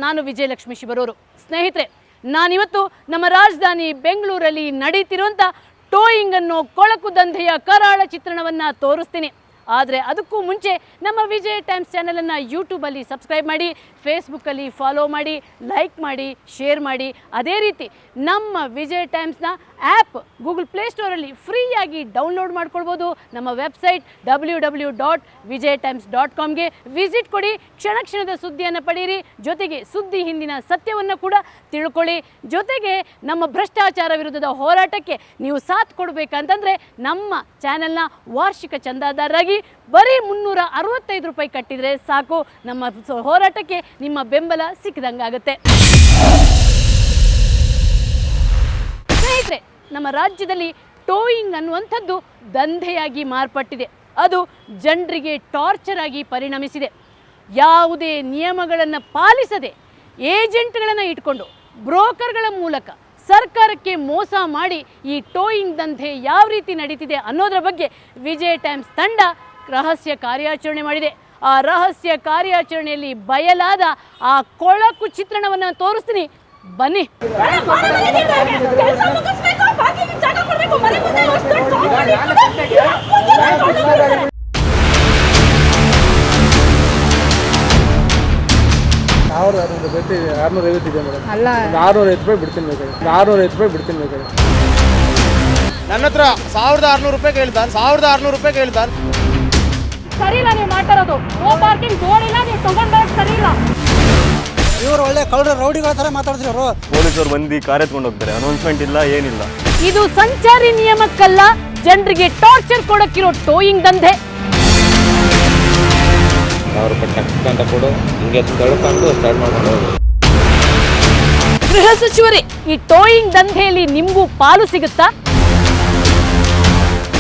ನಾನು ವಿಜಯಲಕ್ಷ್ಮಿ ಶಿವರೂರು. ಸ್ನೇಹಿತರೆ, ನಾನಿವತ್ತು ನಮ್ಮ ರಾಜಧಾನಿ ಬೆಂಗಳೂರಲ್ಲಿ ನಡೀತಿರುವಂಥ ಟೋಯಿಂಗ್ ಅನ್ನೋ ಕೊಳಕು ದಂಧೆಯ ಕರಾಳ ಚಿತ್ರಣವನ್ನು ತೋರಿಸ್ತೀನಿ. ಆದರೆ ಅದಕ್ಕೂ ಮುಂಚೆ ನಮ್ಮ ವಿಜಯ್ ಟೈಮ್ಸ್ ಚಾನಲನ್ನು ಯೂಟ್ಯೂಬಲ್ಲಿ ಸಬ್ಸ್ಕ್ರೈಬ್ ಮಾಡಿ, ಫೇಸ್ಬುಕ್ಕಲ್ಲಿ ಫಾಲೋ ಮಾಡಿ, ಲೈಕ್ ಮಾಡಿ, ಶೇರ್ ಮಾಡಿ. ಅದೇ ರೀತಿ ನಮ್ಮ ವಿಜಯ್ ಟೈಮ್ಸ್ನ ಆ್ಯಪ್ ಗೂಗಲ್ ಪ್ಲೇಸ್ಟೋರಲ್ಲಿ ಫ್ರೀಯಾಗಿ ಡೌನ್ಲೋಡ್ ಮಾಡ್ಕೊಳ್ಬೋದು. ನಮ್ಮ ವೆಬ್ಸೈಟ್ www.vijaytimes.comಗೆ ವಿಸಿಟ್ ಕೊಡಿ. ಕ್ಷಣ ಕ್ಷಣದ ಸುದ್ದಿಯನ್ನು ಪಡೆಯಿರಿ. ಜೊತೆಗೆ ಸುದ್ದಿ ಹಿಂದಿನ ಸತ್ಯವನ್ನು ಕೂಡ ತಿಳ್ಕೊಳ್ಳಿ. ಜೊತೆಗೆ ನಮ್ಮ ಭ್ರಷ್ಟಾಚಾರ ವಿರುದ್ಧದ ಹೋರಾಟಕ್ಕೆ ನೀವು ಸಾಥ್ ಕೊಡಬೇಕಂತಂದರೆ ನಮ್ಮ ಚಾನೆಲ್ನ ವಾರ್ಷಿಕ ಚಂದಾದಾರರಾಗಿ ಬರೀ 365 ರೂಪಾಯಿ ಕಟ್ಟಿದರೆ ಸಾಕು. ನಮ್ಮ ಹೋರಾಟಕ್ಕೆ ನಿಮ್ಮ ಬೆಂಬಲ ಸಿಕ್ಕಿದಂಗಾಗುತ್ತೆ. ಸ್ನೇಹಿತರೆ, ನಮ್ಮ ರಾಜ್ಯದಲ್ಲಿ ಟೋಯಿಂಗ್ ಅನ್ನುವಂಥದ್ದು ದಂಧೆಯಾಗಿ ಮಾರ್ಪಟ್ಟಿದೆ. ಅದು ಜನರಿಗೆ ಟಾರ್ಚರ್ ಆಗಿ ಪರಿಣಮಿಸಿದೆ. ಯಾವುದೇ ನಿಯಮಗಳನ್ನು ಪಾಲಿಸದೆ ಏಜೆಂಟ್ಗಳನ್ನು ಇಟ್ಕೊಂಡು ಬ್ರೋಕರ್ಗಳ ಮೂಲಕ ಸರ್ಕಾರಕ್ಕೆ ಮೋಸ ಮಾಡಿ ಈ ಟೋಯಿಂಗ್ ದಂಧೆ ಯಾವ ರೀತಿ ನಡೀತಿದೆ ಅನ್ನೋದರ ಬಗ್ಗೆ ವಿಜಯ್ ಟೈಮ್ಸ್ ತಂಡ ರಹಸ್ಯ ಕಾರ್ಯಾಚರಣೆ ಮಾಡಿದೆ. ಆ ರಹಸ್ಯ ಕಾರ್ಯಾಚರಣೆಯಲ್ಲಿ ಬಯಲಾದ ಆ ಕೊಳಕು ಚಿತ್ರಣವನ್ನು ತೋರಿಸ್ತೀನಿ, ಬನ್ನಿ. ನನ್ನ ಹತ್ರ 1600 ರೂಪಾಯಿ ಕೇಳ್ತಾನೆ. 1600 ರೂಪಾಯಿ ಕೇಳ್ತಾನೆ. ಸರಿ ಇಲ್ಲ, ನೀವು ಮಾತಾಡೋದು ನೋ ಪಾರ್ಕಿಂಗ್ ಬೋರ್ಡ್ ಇಲ್ಲ, ನೀವು ತಗೊಂಡ್ ಬರೋದು ಸರಿ ಇಲ್ಲ. ಇವರು ಒಳ್ಳೆ ಕಳ್ಳರ ರೌಡಿಗಳ ತರ ಮಾತಾಡ್ತಿದ್ರು. ಪೊಲೀಸರು ಬಂದು ಕಾರ್ ಎತ್ಕೊಂಡು ಹೋಗ್ತಾರೆ, ಅನೌನ್ಸ್ಮೆಂಟ್ ಇಲ್ಲ, ಏನಿಲ್ಲ. ಇದು ಸಂಚಾರಿ ನಿಯಮಕ್ಕಲ್ಲ, ಜನರಿಗೆ ಟಾರ್ಚರ್ ಕೊಡಕ್ಕಿರೋ ಟೋಯಿಂಗ್ ದಂಧೆ. ಗೃಹ ಸಚಿವರೇ, ಈ ಟೋಯಿಂಗ್ ದಂಧೆಯಲ್ಲಿ ನಿಮಗೂ ಪಾಲು ಸಿಗುತ್ತಾ?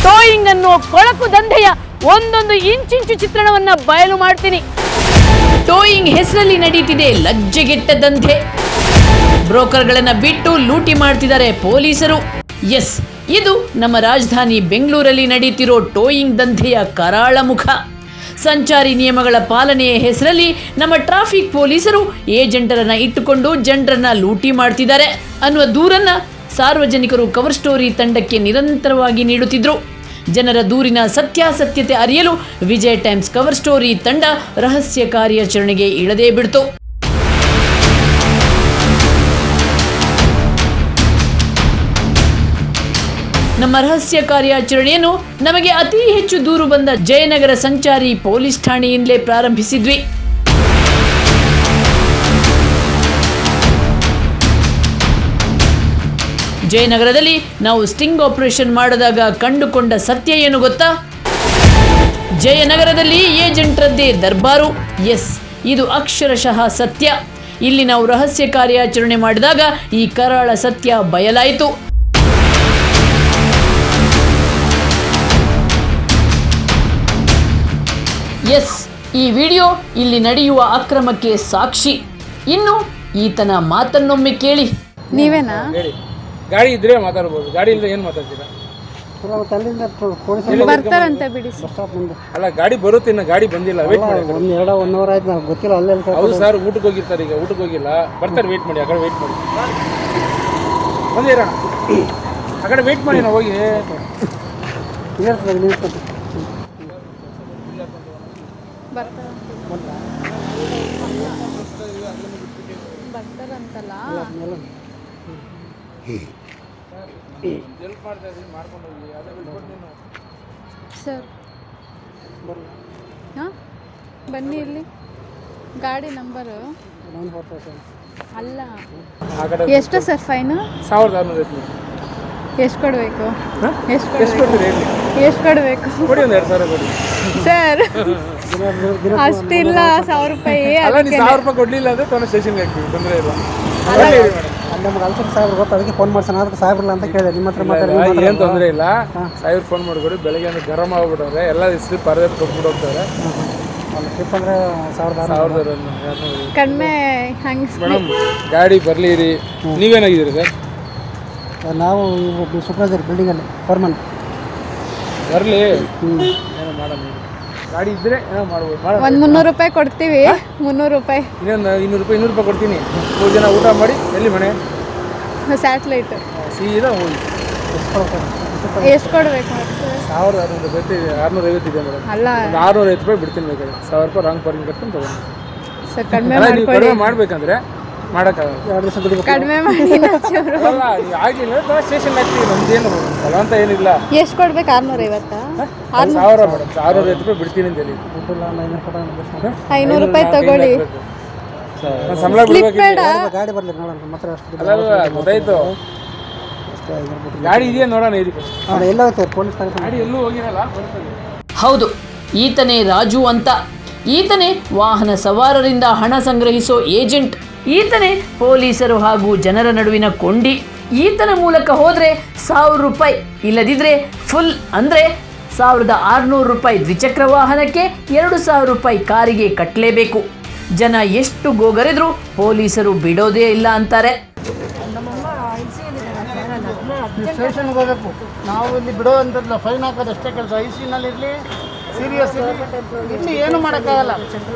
ಟೋಯಿಂಗ್ ಅನ್ನೋ ಕೊಳಕು ದಂಧೆಯ ಒಂದೊಂದು ಇಂಚಿಂಚು ಚಿತ್ರಣವನ್ನ ಬಯಲು ಮಾಡ್ತೀನಿ. ಟೋಯಿಂಗ್ ಹೆಸರಲ್ಲಿ ನಡೀತಿದೆ ಲಜ್ಜೆಗೆಟ್ಟ ದಂಧೆ. ಬ್ರೋಕರ್ಗಳನ್ನ ಬಿಟ್ಟು ಲೂಟಿ ಮಾಡ್ತಿದ್ದಾರೆ ಪೊಲೀಸರು. ಎಸ್, ಇದು ನಮ್ಮ ರಾಜಧಾನಿ ಬೆಂಗಳೂರಲ್ಲಿ ನಡೀತಿರೋ ಟೋಯಿಂಗ್ ದಂಧೆಯ ಕರಾಳ ಮುಖ. ಸಂಚಾರಿ ನಿಯಮಗಳ ಪಾಲನೆಯ ಹೆಸರಲ್ಲಿ ನಮ್ಮ ಟ್ರಾಫಿಕ್ ಪೊಲೀಸರು ಏಜೆಂಟರನ್ನ ಇಟ್ಟುಕೊಂಡು ಜನರನ್ನ ಲೂಟಿ ಮಾಡ್ತಿದ್ದಾರೆ ಅನ್ನುವ ದೂರನ್ನ ಸಾರ್ವಜನಿಕರು ಕವರ್ ಸ್ಟೋರಿ ತಂಡಕ್ಕೆ ನಿರಂತರವಾಗಿ ನೀಡುತ್ತಿದ್ರು. ಜನರ ದೂರಿನ ಸತ್ಯಾಸತ್ಯತೆ ಅರಿಯಲು ವಿಜಯ್ ಟೈಮ್ಸ್ ಕವರ್ ಸ್ಟೋರಿ ತಂಡ ರಹಸ್ಯ ಕಾರ್ಯಾಚರಣೆಗೆ ಇಳದೇ ಬಿಡ್ತು. ನಮ್ಮ ರಹಸ್ಯ ಕಾರ್ಯಾಚರಣೆಯನ್ನು ನಮಗೆ ಅತಿ ಹೆಚ್ಚು ದೂರು ಬಂದ ಜಯನಗರ ಸಂಚಾರಿ ಪೊಲೀಸ್ ಠಾಣೆಯಿಂದಲೇ ಪ್ರಾರಂಭಿಸಿದ್ವಿ. ಜಯನಗರದಲ್ಲಿ ನಾವು ಸ್ಟಿಂಗ್ ಆಪರೇಷನ್ ಮಾಡಿದಾಗ ಕಂಡುಕೊಂಡ ಸತ್ಯ ಏನು ಗೊತ್ತಾ? ಜಯನಗರದಲ್ಲಿ ಏಜೆಂಟ್ರದ್ದೇ ದರ್ಬಾರು. ಎಸ್, ಇದು ಅಕ್ಷರಶಃ ಸತ್ಯ. ಇಲ್ಲಿ ನಾವು ರಹಸ್ಯ ಕಾರ್ಯಾಚರಣೆ ಮಾಡಿದಾಗ ಈ ಕರಾಳ ಸತ್ಯ ಬಯಲಾಯಿತು. ಎಸ್, ಈ ವಿಡಿಯೋ ಇಲ್ಲಿ ನಡೆಯುವ ಅಕ್ರಮಕ್ಕೆ ಸಾಕ್ಷಿ. ಇನ್ನು ಈತನ ಮಾತನ್ನೊಮ್ಮೆ ಕೇಳಿ. ನೀವೇನಾ? ಗಾಡಿ ಇದ್ರೆ ಮಾತಾಡ್ಬೋದು, ಗಾಡಿ ಇಲ್ಲದೆ ಏನು ಮಾತಾಡ್ತೀರಾ? ಬರ್ತಾರಂತೆ ಬಿಡಿ. ಅಲ್ಲ, ಗಾಡಿ ಬರುತ್ತೆ, ಇನ್ನು ಗಾಡಿ ಬಂದಿಲ್ಲ, ವೇಟ್ ಮಾಡಿ. 1 ಅವರ್ ಆಯ್ತು, ನಾವು ಗೊತ್ತಿಲ್ಲ. ಅಲ್ಲೇ ಹೌದು ಸರ್, ಊಟಕ್ಕೆ ಹೋಗಿರ್ತಾರೆ, ಈಗ ಊಟಕ್ಕೆ ಹೋಗಿಲ್ಲ, ಬರ್ತಾರೆ, ವೇಟ್ ಮಾಡಿ. ಆ ಕಡೆ ವೇಟ್ ಮಾಡಿ, ಬಂದಿರೋಣ. ಆ ಕಡೆ ವೇಟ್ ಮಾಡಿ, ನಾವು ಹೋಗಿ ಬರ್ತಾರಂತಲ್ಲ. ಸರ್ ಹಾಂ, ಬನ್ನಿ. ಇಲ್ಲಿ ಗಾಡಿ ನಂಬರು ಅಲ್ಲ. ಎಷ್ಟು ಸರ್ ಫೈನು? 1600. ಎಷ್ಟು ಕೊಡಬೇಕು? ಎಷ್ಟು ಕೊಡಬೇಕು ಸರ್? ಅಷ್ಟಿಲ್ಲ, 1000 ರೂಪಾಯಿ. ಅಲ್ಲ, ನೀವು 1000 ರೂಪಾಯಿ ಕೊಡ್ಲಿಲ್ಲ ಅಂದ್ರೆ ತನ್ನ ಸ್ಟೇಷನ್ಗೆ ಹಾಕ್ತೀವಿ, ತೊಂದರೆ ಇಲ್ಲ. ನಮ್ಗೆ ಅಲ್ಸಕ್ಕೆ ಸಾಹೇಬ್ರು ಗೊತ್ತು, ಅದಕ್ಕೆ ಫೋನ್ ಮಾಡ್ಸೋಣ. ಅದಕ್ಕೆ ಸಾಹೇಬ್ರಲ್ಲ ಅಂತ ಕೇಳಿದೆ. ನಿಮ್ಮ ಹತ್ರ ಏನು ತೊಂದರೆ ಇಲ್ಲ. ಸಾಹೇಬ್ರು ಫೋನ್ ಮಾಡಿಕೊಡಿ. ಬೆಳಗ್ಗೆ ಅಂದ್ರೆ ಗರಂ ಆಗ್ಬಿಟ್ಟವ್ರೆ, ಎಲ್ಲ ಸ್ಲಿಪ್ ಪರದೆ ಕೊಟ್ಬಿಟ್ಟು ಹೋಗ್ತಾರೆ. ಟ್ರಿಪ್ ಅಂದರೆ 1600 ಕಡಿಮೆ. ಹಂಗೆ ಮೇಡಮ್, ಗಾಡಿ ಬರಲಿರಿ. ನೀವೇನಾಗಿದ್ದೀರಿ ಸರ್? ನಾವು ಸೂಪರ್ವೈಸರ್ ಬಿಲ್ಡಿಂಗಲ್ಲಿ ಫೋರ್ಮನ್. ಬರಲಿ, ಏನೋ ಮಾಡೋಣ. ಗಾಡಿ ಇದ್ದರೆ ಏನೋ ಮಾಡ್ಬೋದು ಮಾಡೋಣ. ಒಂದು 300 ರೂಪಾಯಿ ಕೊಡ್ತೀವಿ. 300 ರೂಪಾಯಿ ಇನ್ನೊಂದು 200 ರೂಪಾಯಿ ಕೊಡ್ತೀನಿ. 3 ಜನ ಊಟ ಮಾಡಿ ಎಲ್ಲಿ ಮನೆ ಸ್ಯಾಟ್ಲೈಟ್ ಸೀದಾ ಹೋಗಿ. ಎಷ್ಟು ಕೊಡ್ಬೇಕು ಮತ್ತೆ? 1600 ಬರ್ತಿದೆ. 650 ಇದೆ ಮೇಡಮ್. ಅಲ್ಲ ಒಂದು 650 ರೂಪಾಯಿ ಬಿಡ್ತೀನಿ ಬೇಕಾದ್ರೆ. 1000 ರೂಪಾಯಿ ರಾಂಗ್ ಪಾರ್ಕಿಂಗ್ ಕಟ್ಕೊಂಡು ತಗೊಂಡು ಸರ್ ಕಡಿಮೆ ನೀವು ಮಾಡ್ಕೊಡಿ. ಕಡಿಮೆ ಮಾಡ್ಬೇಕಂದ್ರೆ ಮಾಡೋಕ್ಕಾಗಲ್ಲ. 2 ದಿವಸ ದುಡಿಬೇಕು. ಕಡಿಮೆ ಮಾಡಿ ಚೂರು. ಅಲ್ಲ ನೀವು ಆಗಲಿಲ್ಲ ಸ್ಟೇಷನ್ ಹಾಕ್ತೀವಿ. ನಮ್ದೇನು ಅಲ್ಲ ಅಂತ ಏನಿಲ್ಲ. ಎಷ್ಟು ಕೊಡ್ಬೇಕು? 650? 1000 ಮೇಡಮ್. 650 ರೂಪಾಯಿ ಬಿಡ್ತೀನಿ ಅಂತ ಹೇಳಿ. ದುಡ್ಡಿಲ್ಲ, 900 ಕೊಡೋಣ. 500 ರೂಪಾಯಿ ತಗೊಳ್ಳಿ. ನಾನು ಸಂಬಳ ಸ್ಲಿಪ್ ಬಿಡ್ಬೇಕು. ಬೇಡ. ಗಾಡಿ ಬರ್ಲಿ ನೋಡೋಣ ಮಾತ್ರ ಅಷ್ಟು ದುಡ್ಡು. ಅದಲ್ಲ ಗೊತ್ತಾಯ್ತು. ಗಾಡಿ ಇದೆಯಾ ನೋಡೋಣ ಇದಕ್ಕೆ. ಎಲ್ಲ ಹೋಗ್ತಾರೆ ಪೊಲೀಸ್ ಠಾಣೆ. ಗಾಡಿ ಎಲ್ಲೂ ಹೋಗಿರಲ್ಲ ಬರ್ತದೆ. ಹೌದು, ಈತನೇ ರಾಜು ಅಂತ. ಈತನೇ ವಾಹನ ಸವಾರರಿಂದ ಹಣ ಸಂಗ್ರಹಿಸೋ ಏಜೆಂಟ್. ಈತನೇ ಪೊಲೀಸರು ಹಾಗೂ ಜನರ ನಡುವಿನ ಕೊಂಡಿ. ಈತನ ಮೂಲಕ ಹೋದರೆ 1000 ರೂಪಾಯಿ, ಇಲ್ಲದಿದ್ದರೆ ಫುಲ್ ಅಂದರೆ 1600 ರೂಪಾಯಿ ದ್ವಿಚಕ್ರ ವಾಹನಕ್ಕೆ, 2000 ರೂಪಾಯಿ ಕಾರಿಗೆ ಕಟ್ಟಲೇಬೇಕು. ಜನ ಎಷ್ಟು ಗೋಗರೆದ್ರು ಪೊಲೀಸರು ಬಿಡೋದೇ ಇಲ್ಲ ಅಂತಾರೆ. ಸ್ಟೇಷನ್ಗೆ ಹೋಗಬೇಕು. ನಾವು ಇಲ್ಲಿ ಬಿಡೋ ಅಂಥದ್ದು ಫೈನ್ ಹಾಕೋದು ಅಷ್ಟೇ ಕೆಲಸ. IC-ನಲ್ಲಿ ಇರಲಿ, ಸೀರಿಯಸ್ ಇರಲಿ, ಇಲ್ಲಿ ಏನು ಮಾಡೋಕ್ಕಾಗಲ್ಲ.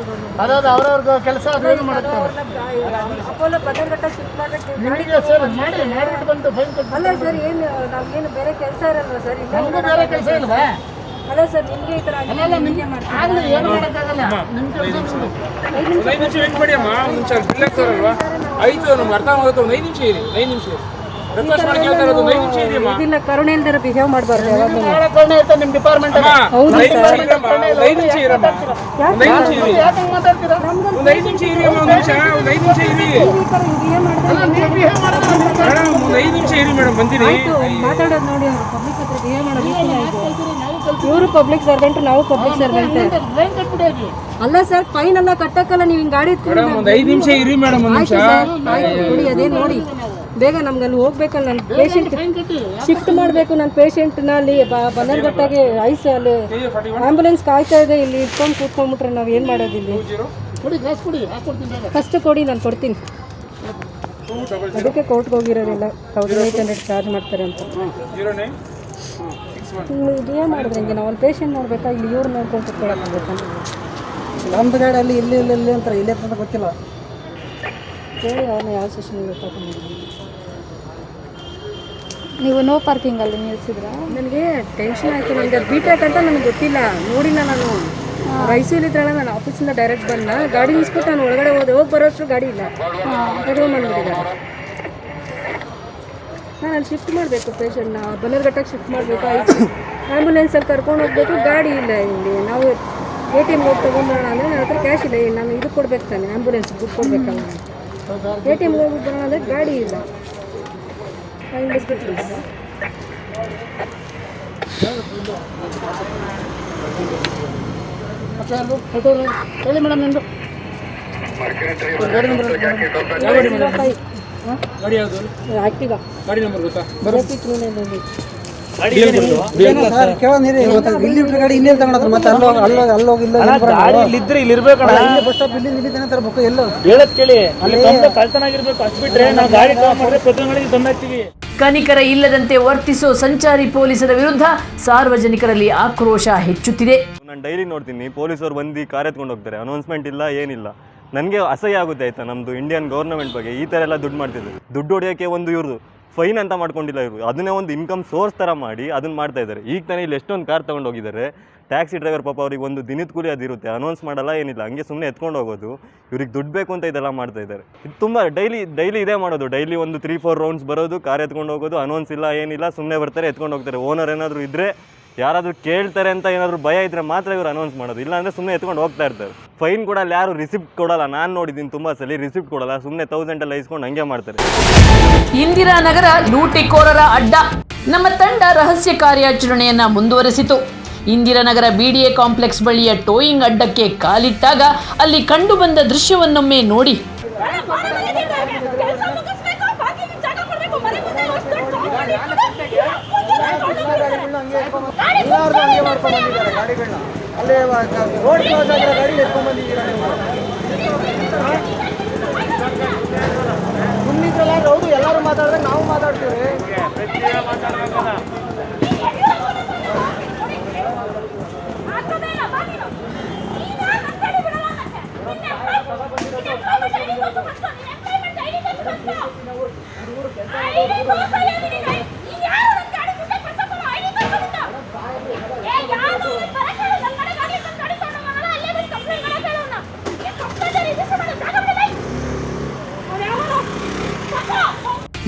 ಅದಾದ ಅವ್ರವ್ರಿಗೆ ಕೆಲಸ ಅದು ಏನು ಮಾಡೋಕ್ಕಾಗಲ್ಲ. ನಿಮಗೆ ಸರ್ ಮಾಡಿಬಿಟ್ಟು ಬಂದು ಫೈನ್ ಕೊಟ್ಟು. ಅಲ್ಲ ಸರ್, ಏನು ನಮ್ಗೇನು ಬೇರೆ ಕೆಲಸ ಇರಲ್ವಾ ಸರ್? ನಮಗೂ ಬೇರೆ ಕೆಲಸ ಇಲ್ವಾ? ಅಲ್ಲ ಸರ್, ನಿಮಗೆ ಈ ಥರ ಆಗಲಿ, ಏನು ಮಾಡೋಕ್ಕಾಗಲ್ಲ. ನಿಮ್ಮ ಕೆಲಸ ಒಂದು 5 ನಿಮಿಷ ವೇಟ್ ಮಾಡಿ ಅಮ್ಮ. ಮುಂಚೆ ಬಿಲ್ ಹಾಕ್ತಾರಲ್ವಾ? ಆಯ್ತು, ನಮ್ಗೆ ಅರ್ಥ ಆಗುತ್ತೆ. ಒಂದು 5 ನಿಮಿಷ ಇರಿ. 5 ನಿಮಿಷ ರಿಕ್ವೆಸ್ಟ್ ಮಾಡಿ ಕೇಳ್ತಾ ಇರೋದು. 5 ನಿಮಿಷ ಇದೆಯಮ್ಮ. ಇದನ್ನ ಕರುಣೆ ಇಲ್ದಿರ ಬಿಹೇವ್ ಮಾಡಬಾರ್ದು ಯಾವಾಗಲೂ. ಮಾಡೋಕ್ಕಾಗಲ್ಲ ಇರ್ತದೆ ನಿಮ್ಮ ಡಿಪಾರ್ಟ್ಮೆಂಟ್. ಹೌದು ಸರ್. 5 ನಿಮಿಷ ಇರಮ್ಮ. ಒಂದು 5 ನಿಮಿಷ ಇರಿ. ಯಾಕೆ ಹಿಂಗೆ ಮಾತಾಡ್ತೀರಾ? ಒಂದು 5 ನಿಮಿಷ ಇರಿ ಅಮ್ಮ. ಒಂದು ನಿಮಿಷ. ಒಂದು 5 ನಿಮಿಷ ಇರಿ ನೀವು ಬಿಹೇವ್ ಮಾಡೋದು ಮೇಡಮ್. ಒಂದು 5 ನಿಮಿಷ ಇರಿ ಮೇಡಮ್. ಬಂದಿರಿ. ಮಾತಾಡೋದು ನೋಡಿ, ಅವರು ಪಬ್ಲಿಕ್ ಹತ್ರ ಬಿಹೇವ್ ಮಾಡೋದು ಇವರು ಪಬ್ಲಿಕ್ ಸರ್ವೆಂಟ್, ನಾವು ಪಬ್ಲಿಕ್ ಸರ್ವೆಂಟ್. ಅಲ್ಲ ಸರ್, ಫೈನ್ ಎಲ್ಲ ಕಟ್ಟಕ್ಕಲ್ಲ. ನೀವು ಹಿಂಗೆ ಗಾಡಿ ಮೇಡಮ್ ಒಂದು 5 ನಿಮಿಷ ಇರಿ ಮೇಡಮ್. ಒಂದು ನಿಮಿಷ ನೋಡಿ, ಅದೇ ನೋಡಿ ಬೇಗ ನಮ್ಗೆ ಅಲ್ಲಿ ಹೋಗ್ಬೇಕಲ್ಲ. ನನ್ನ ಪೇಷಂಟ್ ಶಿಫ್ಟ್ ಮಾಡಬೇಕು. ನನ್ನ ಪೇಷಂಟ್ನ ಅಲ್ಲಿ ಬನ್ನರ್ಘಟ್ಟಾಗೆ ಐಸ್ ಅಲ್ಲಿ ಆಂಬುಲೆನ್ಸ್ ಕಾಯ್ತಾ ಇದೆ. ಇಲ್ಲಿ ಇಟ್ಕೊಂಡು ಕೂತ್ಕೊಂಡ್ಬಿಟ್ರೆ ನಾವು ಏನು ಮಾಡೋದು ಇಲ್ಲಿ? ಕೊಡಿ, ಗ್ಲಾಸ್ ಕೊಡಿ, ಹಾಕ್ಕೊಡ್ತೀನಿ. ಫಸ್ಟ್ ಕೊಡಿ, ನಾನು ಕೊಡ್ತೀನಿ. ಅದಕ್ಕೆ ಕೋರ್ಟ್ಗೆ ಹೋಗಿರೋದಿಲ್ಲ. 1800 ಚಾರ್ಜ್ ಮಾಡ್ತಾರೆ ಅಂತ. ಇದೇ ಮಾಡಿದ್ರೆ ಹಿಂಗೆ ನಾವು ಒಂದು ಪೇಷಂಟ್ ನೋಡ್ಬೇಕಾ? ಇಲ್ಲಿ ಇವ್ರು ನೋಡ್ಕೊಂಡು ಕೂತ್ಕೊಳ್ಳೋಕ್ಕಾಗಬೇಕು. ನಮ್ದು ಗಾಡಿ ಅಲ್ಲಿ ಇಲ್ಲಿ ಅಂತಾರೆ. ಇಲ್ಲೇ ಅಂತ ಗೊತ್ತಿಲ್ಲ. ಹೇಳಿ ಅವ್ರನ್ನ ಯಾವ ಸ್ಟೇಷನ್ಗೆ ಗೊತ್ತಾಗ್ತದೆ. ನೀವು ನೋ ಪಾರ್ಕಿಂಗಲ್ಲಿ ನಿಲ್ಸಿದ್ರಾ? ನನಗೆ ಟೆನ್ಷನ್ ಆಯಿತು. ನನಗೆ ಅದು ಬೀಟ್ ಅಂತ ನನಗೆ ಗೊತ್ತಿಲ್ಲ. ನೋಡಿಲ್ಲ ನಾನು. ರೈಸೂಲಿದ್ರಲ್ಲ, ನಾನು ಆಫೀಸಿಂದ ಡೈರೆಕ್ಟ್ ಬಂದ ಗಾಡಿ ನಿಲ್ಸ್ಬಿಟ್ಟು ನಾನು ಒಳಗಡೆ ಹೋಗಿ ಬರೋಷ್ಟು ಗಾಡಿ ಇಲ್ಲ. ಬಂದ್ಬಿಟ್ಟಿದ್ದಾರೆ. ನಾನು ಅಲ್ಲಿ ಶಿಫ್ಟ್ ಮಾಡಬೇಕು ಪೇಷಂಟ್ನ. ಬನ್ನರ್ಘಟ್ಟಕ್ಕೆ ಶಿಫ್ಟ್ ಮಾಡಬೇಕು. ಆ್ಯಂಬುಲೆನ್ಸಲ್ಲಿ ಕರ್ಕೊಂಡು ಹೋಗ್ಬೇಕು. ಗಾಡಿ ಇಲ್ಲ ಇಲ್ಲಿ. ನಾವು ATM ಹೋಗಿ ತೊಗೊಂಡ್ಬರೋಣ ಅಂದರೆ ನನ್ನ ಹತ್ರ ಕ್ಯಾಶ್ ಇಲ್ಲ. ನಾನು ಇದು ಕೊಡ್ಬೇಕು ತಾನೆ, ಆ್ಯಂಬುಲೆನ್ಸ್ ದುಡ್ಡು ಕೊಡ್ಬೇಕಲ್ಲ. ATM ಹೋಗಿ ಬರೋಣ ಅಂದರೆ ಗಾಡಿ ಇಲ್ಲ. ಹೇಳಿ ಮೇಡಮ್ ನಿಮ್ಮದು ಗಾಡಿ ಯಾವುದು? ಆಕ್ಟಿವಾ. ಗಾಡಿ ನಂಬರ್ ಗೊತ್ತಾ? ಸರ್ ಕೇಳೋದಿರಿ. ಇಲ್ಲಿ ಬಿಟ್ಟರೆ ಗಾಡಿ ಇನ್ನೇನು ತಗೊಂಡ್ರೆ ಮತ್ತೆ ಅಲ್ಲೋಗಿ ಇಲ್ಲಿದ್ರೆ ಇಲ್ಲಿ ಇರ್ಬೇಕಣ್ಣ. ಇಲ್ಲಿ ಬಸ್ ಸ್ಟಾಪ್ ಇಲ್ಲಿ ತಾನೇ ತರಬೇಕು. ಎಲ್ಲೋ ಹೇಳದ್ ಕೇಳಿ, ಅಲ್ಲಿ ಕಳ್ತನಾಗಿರ್ಬೇಕು. ಅಷ್ಟು ಬಿಟ್ರೆ ನಾವು ಗಾಡಿ ತಗೊಂಡ್ರೆ ಪ್ರತಿಗಳಿಗೆ ತಂದಾಗ್ತೀವಿ. ಕನಿಕರ ಇಲ್ಲದಂತೆ ವರ್ತಿಸೋ ಸಂಚಾರಿ ಪೊಲೀಸರ ವಿರುದ್ಧ ಸಾರ್ವಜನಿಕರಲ್ಲಿ ಆಕ್ರೋಶ ಹೆಚ್ಚುತ್ತಿದೆ. ನಾನು ಡೈಲಿ ನೋಡ್ತೀನಿ ಪೊಲೀಸರು ಬಂದು ಕಾರ್ ಎತ್ಕೊಂಡು ಹೋಗ್ತಾರೆ. ಅನೌನ್ಸ್ಮೆಂಟ್ ಇಲ್ಲ, ಏನಿಲ್ಲ. ನನಗೆ ಅಸಹ್ಯ ಆಗುತ್ತೆ ಆಯಿತಾ. ನಮ್ಮದು ಇಂಡಿಯನ್ ಗೌರ್ಮೆಂಟ್ ಬಗ್ಗೆ ಈ ಥರ ಎಲ್ಲ ದುಡ್ಡು ಮಾಡ್ತಿದ್ದಾರೆ. ದುಡ್ಡು ಹೊಡೆಯೋಕ್ಕೆ ಒಂದು ಇವ್ರದ್ದು ಫೈನ್ ಅಂತ ಮಾಡ್ಕೊಂಡಿಲ್ಲ ಇವರು. ಅದನ್ನೇ ಒಂದು ಇನ್ಕಮ್ ಸೋರ್ಸ್ ಥರ ಮಾಡಿ ಅದನ್ನು ಮಾಡ್ತಾ ಇದ್ದಾರೆ. ಈಗ ತಾನೇ ಇಲ್ಲಿ ಎಷ್ಟೊಂದು ಕಾರ್ ತೊಗೊಂಡು ಹೋಗಿದ್ದಾರೆ. ಟ್ಯಾಕ್ಸಿ ಡ್ರೈವರ್ ಪಾಪ ಅವ್ರಿಗೆ ಒಂದು ದಿನದ ಕೂಲಿ ಅದಿರುತ್ತೆ. ಅನೌನ್ಸ್ ಮಾಡಲ್ಲ, ಏನಿಲ್ಲ, ಹಂಗೆ ಸುಮ್ಮನೆ ಎತ್ಕೊಂಡು ಹೋಗೋದು. ಇವ್ರಿಗೆ ದುಡ್ಡು ಬೇಕು ಅಂತ ಇದೆಲ್ಲ ಮಾಡ್ತಾ ಇದ್ದಾರೆ. ಇದು ತುಂಬ ಡೈಲಿ ಇದೇ ಮಾಡೋದು. ಡೈಲಿ ಒಂದು 3-4 ರೌಂಡ್ಸ್ ಬರೋದು, ಕಾರ್ ಎತ್ಕೊಂಡು ಹೋಗೋದು. ಅನೌನ್ಸ್ ಇಲ್ಲ, ಏನಿಲ್ಲ, ಸುಮ್ಮನೆ ಬರ್ತಾರೆ, ಎತ್ಕೊಂಡು ಹೋಗ್ತಾರೆ. ಓನರ್ ಏನಾದರೂ ಇದ್ದರೆ, ಯಾರಾದರೂ ಕೇಳ್ತಾರೆ ಅಂತ ಏನಾದರೂ ಭಯ ಇದ್ದರೆ ಮಾತ್ರ ಇವ್ರು ಅನೌನ್ಸ್ ಮಾಡೋದು. ಇಲ್ಲಾಂದರೆ ಸುಮ್ಮನೆ ಎತ್ಕೊಂಡು ಹೋಗ್ತಾ ಇರ್ತಾರೆ. ಫೈನ್ ಕೂಡ ಅಲ್ಲಿ ಯಾರು ರಿಸಿಪ್ಟ್ ಕೊಡಲ್ಲ. ನಾನು ನೋಡಿದ್ದೀನಿ ತುಂಬ ಸಲ ರಿಸಿಪ್ಟ್ ಕೊಡಲ್ಲ. ಸುಮ್ಮನೆ 1000 ಎಲ್ಲ ಇಸ್ಕೊಂಡು ಹಂಗೆ ಮಾಡ್ತಾರೆ. ಇಂದಿರಾನಗರ ಲೂಟಿಕೋರರ ಅಡ್ಡ. ನಮ್ಮ ತಂಡ ರಹಸ್ಯ ಕಾರ್ಯಾಚರಣೆಯನ್ನ ಮುಂದುವರೆಸಿತು. ಇಂದಿರಾನಗರ BDA ಕಾಂಪ್ಲೆಕ್ಸ್ ಬಳಿಯ ಟೋಯಿಂಗ್ ಅಡ್ಡಕ್ಕೆ ಕಾಲಿಟ್ಟಾಗ ಅಲ್ಲಿ ಕಂಡುಬಂದ ದೃಶ್ಯವನ್ನೊಮ್ಮೆ ನೋಡಿ. ಹೌದು, ಎಲ್ಲರೂ ಮಾತಾಡಿದ್ರೆ ನಾವು ಮಾತಾಡ್ತೀವಿ.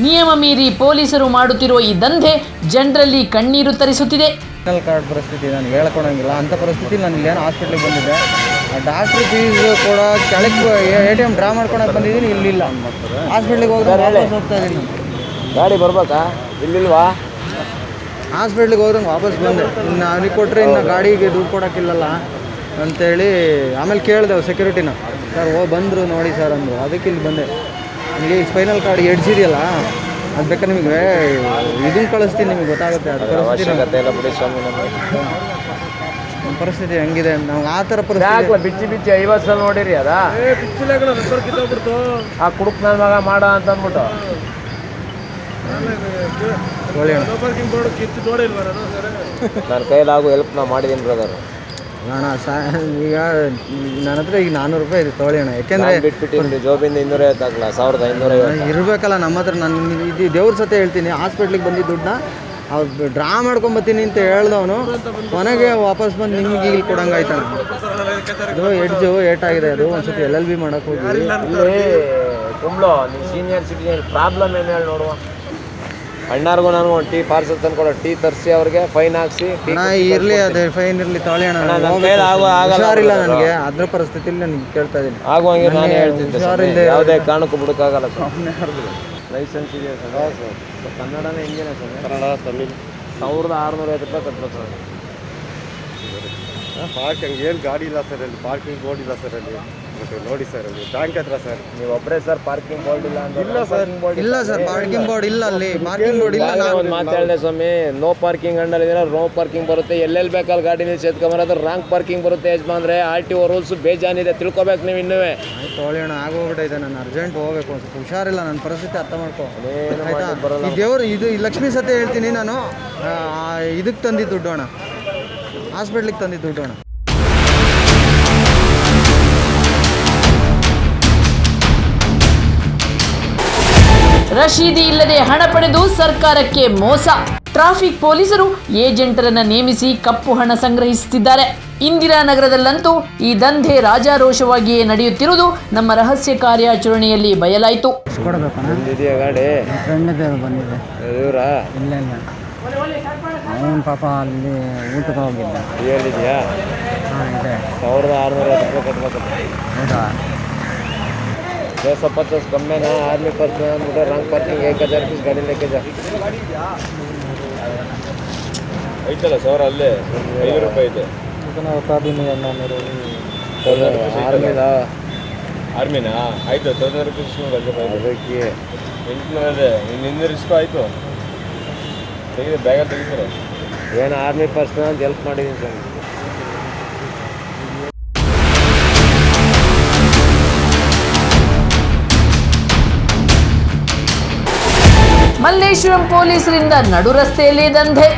ನಿಯಮ ಮೀರಿ ಪೊಲೀಸರು ಮಾಡುತ್ತಿರುವ ಈ ದಂಧೆ ಜನರಲ್ಲಿ ಕಣ್ಣೀರು ತರಿಸುತ್ತಿದೆ. ಮೆಡಿಕಲ್ ಕಾರ್ಡ್ ಪರಿಸ್ಥಿತಿ ನನಗೆ ಹೇಳ್ಕೊಳಂಗಿಲ್ಲ ಅಂಥ ಪರಿಸ್ಥಿತಿ ನಾನು ಇಲ್ಲೇನೋ ಹಾಸ್ಪಿಟ್ಲಿಗೆ ಬಂದಿದ್ದೆ. ಡಾಕ್ಟ್ರ್ ಫೀಸ್ ಕೂಡ ಕೆಳಗೆ ATM ಡ್ರಾ ಮಾಡ್ಕೊಳಕ್ಕೆ ಬಂದಿದ್ದೀನಿ, ಇಲ್ಲಿಲ್ಲ. ಹಾಸ್ಪಿಟ್ಲಿಗೆ ಹೋದ್ರೆ ವಾಪಸ್ ಹೋಗ್ತಾ ಇದ್ದೀನಿ. ಗಾಡಿ ಬರ್ಬೇಕಾ? ಇಲ್ಲಿಲ್ವಾ? ಹಾಸ್ಪಿಟ್ಲಿಗೆ ಹೋದಂಗೆ ವಾಪಸ್ ಬಂದೆ. ಇನ್ನು ಅವ್ರಿಗೆ ಕೊಟ್ಟರೆ ಇನ್ನು ಗಾಡಿಗೆ ದುಡ್ಡು ಕೊಡೋಕ್ಕಿಲ್ಲಲ್ಲ ಅಂತೇಳಿ ಆಮೇಲೆ ಕೇಳಿದೆವು ಸೆಕ್ಯೂರಿಟಿನ. ಸರ್ ಬಂದರು ನೋಡಿ ಸರ್ ಅಂದರು. ಅದಕ್ಕೆ ಇಲ್ಲಿ ಬಂದೆ. ನನಗೆ ಈ ಸ್ಪೈನಲ್ ಕಾರ್ಡ್ ಎಡ್ಸಿದೆಯಲ್ಲ, ಅದು ಬೇಕಾದ್ರೆ ನಿಮಗೆ ಇದನ್ನು ಕಳಿಸ್ತೀನಿ, ನಿಮಗೆ ಗೊತ್ತಾಗುತ್ತೆ. ಅದು ಪರಿಸ್ಥಿತಿ ಹೆಂಗಿದೆ, ನಾವು ಆ ಥರ ಪರಿಸ್ಥಿತಿ. ಬಿಚ್ಚಿ 50 ಸಲ ನೋಡಿರಿ ಅದ ಆ ಕುಡುಕ್ ನನ್ನ ಮಗ ಮಾಡ ಅಂತ ಅಂದ್ಬಿಟ್ಟು ನನ್ನ ಕೈಲಾಗು ಹೆಲ್ಪ್ ನಾ ಮಾಡಿದ್ದೀನಿ ಬ್ರದರ್. ಅಣ್ಣ ಈಗ ನನ್ನ ಹತ್ರ ಈಗ 400 ರೂಪಾಯಿ ಇದೆ, ತೊಗೊಳ್ಳಿ ಅಣ್ಣ. ಯಾಕೆಂದರೆ ಬಿಟ್ಬಿಟ್ಟು ಜೋಬಿಂದ 250 ಆಗಲ್ಲ, 1550 ಇರಬೇಕಲ್ಲ ನಮ್ಮ ಹತ್ರ. ನಾನು ಇದು ದೇವ್ರ ಸತೆ ಹೇಳ್ತೀನಿ, ಹಾಸ್ಪಿಟ್ಲಿಗೆ ಬಂದಿದ್ದು ದುಡ್ಡನ್ನ ಅವ್ರು ಡ್ರಾ ಮಾಡ್ಕೊಂಬತ್ತೀನಿ ಅಂತ ಹೇಳ್ದವನು ಕೊನೆಗೆ ವಾಪಸ್ ಬಂದು ನಿಮ್ಗೆ ಇಲ್ಲಿ ಕೊಡಂಗಾಯ್ತಾನೆ. ಅದು ಎಡ್ಜು ಏಟಾಗಿದೆ, ಅದು ಒಂದ್ಸತಿ LLB ಮಾಡೋಕೆ ಹೋಗಿ ಇಲ್ಲಿ ಕುಂಬ್ಳು ನೀನು ಸೀನಿಯರ್ ಸಿಟಿಜನ್ ಪ್ರಾಬ್ಲಮ್ ಏನು ಹೇಳಿ ನೋಡುವ. ಅಣ್ಣಾರ್ಗು ನಾನು ಒಂದು ಟೀ ಪಾರ್ಸಲ್ ತಂದ್ಕೊಡೋ, ಟೀ ತರಿಸಿ ಅವ್ರಿಗೆ ಫೈನ್ ಹಾಕ್ಸಿ. ಇರಲಿ, ಅದೇ ಫೈನ್ ಇರಲಿ, ತೊಗೊಳ್ಳಿ ಅಣ್ಣ. ಹುಷಾರಿಲ್ಲ ನನಗೆ, ಅದ್ರ ಪರಿಸ್ಥಿತಿಲಿ ನಾನು ಕೇಳ್ತಾ ಇದ್ದೀನಿ. ಆಗುವಂಗೆ ನಾನು ಹೇಳ್ತಿದ್ದೆ, ಯಾವುದೇ ಕಾರಣಕ್ಕೂ ಬಿಡೋಕ್ಕಾಗಲ್ಲ. ಲೈಸೆನ್ಸ್ ಇದೆ ಸರ್, ಕನ್ನಡನೇ ಹಿಂಗೇನೆ ಸರ್, ಕನ್ನಡ ತಮಿಳ್. 1650 ರೂಪಾಯಿ ಕಟ್ಟಬೇಕು ಸರ್. ಪಾರ್ಕಿಂಗ್ ಏನು ಗಾಡಿ ಇಲ್ಲ ಸರ್ ಅಲ್ಲಿ, ಪಾರ್ಕಿಂಗ್ ಬೋರ್ಡ್ ಇಲ್ಲ ಸರ್ ಅಲ್ಲಿ. ಮತ್ತೆ ನೋಡಿ ಸರ್ ಅಲ್ಲಿ ಬ್ಯಾಂಕ್ ಹತ್ರ ಸರ್. ನೀವು ಒಬ್ಬರೇ ಸರ್ ಪಾರ್ಕಿಂಗ್ ಬೋರ್ಡ್ ಇಲ್ಲ ಅಂತ? ಇಲ್ಲ ಸರ್, ಇಲ್ಲ ಸರ್, ಪಾರ್ಕಿಂಗ್ ಬೋರ್ಡ್ ಇಲ್ಲ ಅಲ್ಲಿ. ಪಾರ್ಕಿಂಗ್ ಬೋರ್ಡ್ ಇಲ್ಲ. ಒಂದು ಮಾತಾಡಿದೆ ಸ್ವಾಮಿ, ನೋ ಪಾರ್ಕಿಂಗ್ ಅಂಡಲ್ ಇದೀರ, ನೋ ಪಾರ್ಕಿಂಗ್ ಬರುತ್ತೆ. ಎಲ್ಲೆಲ್ಲಿ ಬೇಕಲ್ಲಿ ಗಾಡಿ ನಿಲ್ಸಿ ಎತ್ಕೊಂಬರೋದು ರಾಂಗ್ ಪಾರ್ಕಿಂಗ್ ಬರುತ್ತೆ ಯಜಮಾನ್ರೆ. RTO ರೂಲ್ಸ್ ಬೇಜಾನಿದೆ, ತಿಳ್ಕೊಬೇಕು ನೀವು ಇನ್ನೂ. ತೊಗೊಳ್ಳಿ ಅಣ್ಣ, ಆಗೋಗ್ಬಿಟ್ಟೈತೆ. ನಾನು ಅರ್ಜೆಂಟ್ ಹೋಗ್ಬೇಕು, ಒಂದು ಸ್ವಲ್ಪ ಹುಷಾರಿಲ್ಲ. ನನ್ನ ಪರಿಸ್ಥಿತಿ ಅರ್ಥ ಮಾಡ್ಕೊ ಆಯ್ತಾ. ಈ ದೇವರು ಇದು ಈ ಲಕ್ಷ್ಮೀ ಸತೆ ಹೇಳ್ತೀನಿ ನಾನು. ಇದಕ್ಕೆ ತಂದಿದ್ದು ದುಡ್ಡು ಅಣ್ಣ, ಹಾಸ್ಪಿಟ್ಲಿಗೆ ತಂದಿದ್ದು ದುಡ್ಡು ಅಣ್ಣ. ರಶೀದಿ ಇಲ್ಲದೆ ಹಣ ಪಡೆದು ಸರ್ಕಾರಕ್ಕೆ ಮೋಸ. ಟ್ರಾಫಿಕ್ ಪೊಲೀಸರು ಏಜೆಂಟರನ್ನ ನೇಮಿಸಿ ಕಪ್ಪು ಹಣ ಸಂಗ್ರಹಿಸುತ್ತಿದ್ದಾರೆ. ಇಂದಿರಾನಗರದಲ್ಲಂತೂ ಈ ದಂಧೆ ರಾಜಾರೋಷವಾಗಿಯೇ ನಡೆಯುತ್ತಿರುವುದು ನಮ್ಮ ರಹಸ್ಯ ಕಾರ್ಯಾಚರಣೆಯಲ್ಲಿ ಬಯಲಾಯಿತು. ಇದೆಯಾ ಗಾಡಿ? ಫ್ರೆಂಡ್ ಬಂದಿದೆ. ಇವರಾ? ಇಲ್ಲ ಇಲ್ಲ, ಅವನು ಪಾಪ ಅಲ್ಲಿ ಊಟಕ್ಕೆ ಹೋಗಿದ್ದ. ಹೇಳಿದ್ಯಾ? ಹಾಂ ಇದೆ. 1650 ರೂಪಾಯಿ ಕಟ್ಬೇಕು. ಹೌದಾ? 250 ಕಮ್ಮಿನಾ? ಆರ್ಮಿ ಪರ್ಸನ್ ಅಂದ್ಬಿಟ್ಟು ರಾಂಗ್ ಪಾರ್ಕಿಂಗ್ 1000 ರೂಪಾಯಿ ಗಾಡಿ ಲೆಕ್ಕಜ ಐತಲ್ಲ ಸರ್. ಅಲ್ಲೇ 5 ರೂಪಾಯಿ ಇದೆ. ಆರ್ಮಿನಾ? ಆಯ್ತು, 1000 ರೂಪಾಯಿ ಅದಕ್ಕೆ 800 ಇದೆ. ನಿನ್ನ ರಿಸ್ಕ್ ಆಯಿತು, ತೆಗೆದು ಬ್ಯಾಗ ತೆಗಿತಾರೆ. ಏನು ಆರ್ಮಿ ಪರ್ಸನ್ ಅಂತ ಹೆಲ್ಪ್ ಮಾಡಿದ್ದೀನಿ ಸರ್. ಮಲ್ಲೇಶ್ವರಂ ಪೊಲೀಸರಿಂದ ನಡು ರಸ್ತೆಯಲ್ಲೇ ದಂಧೆ.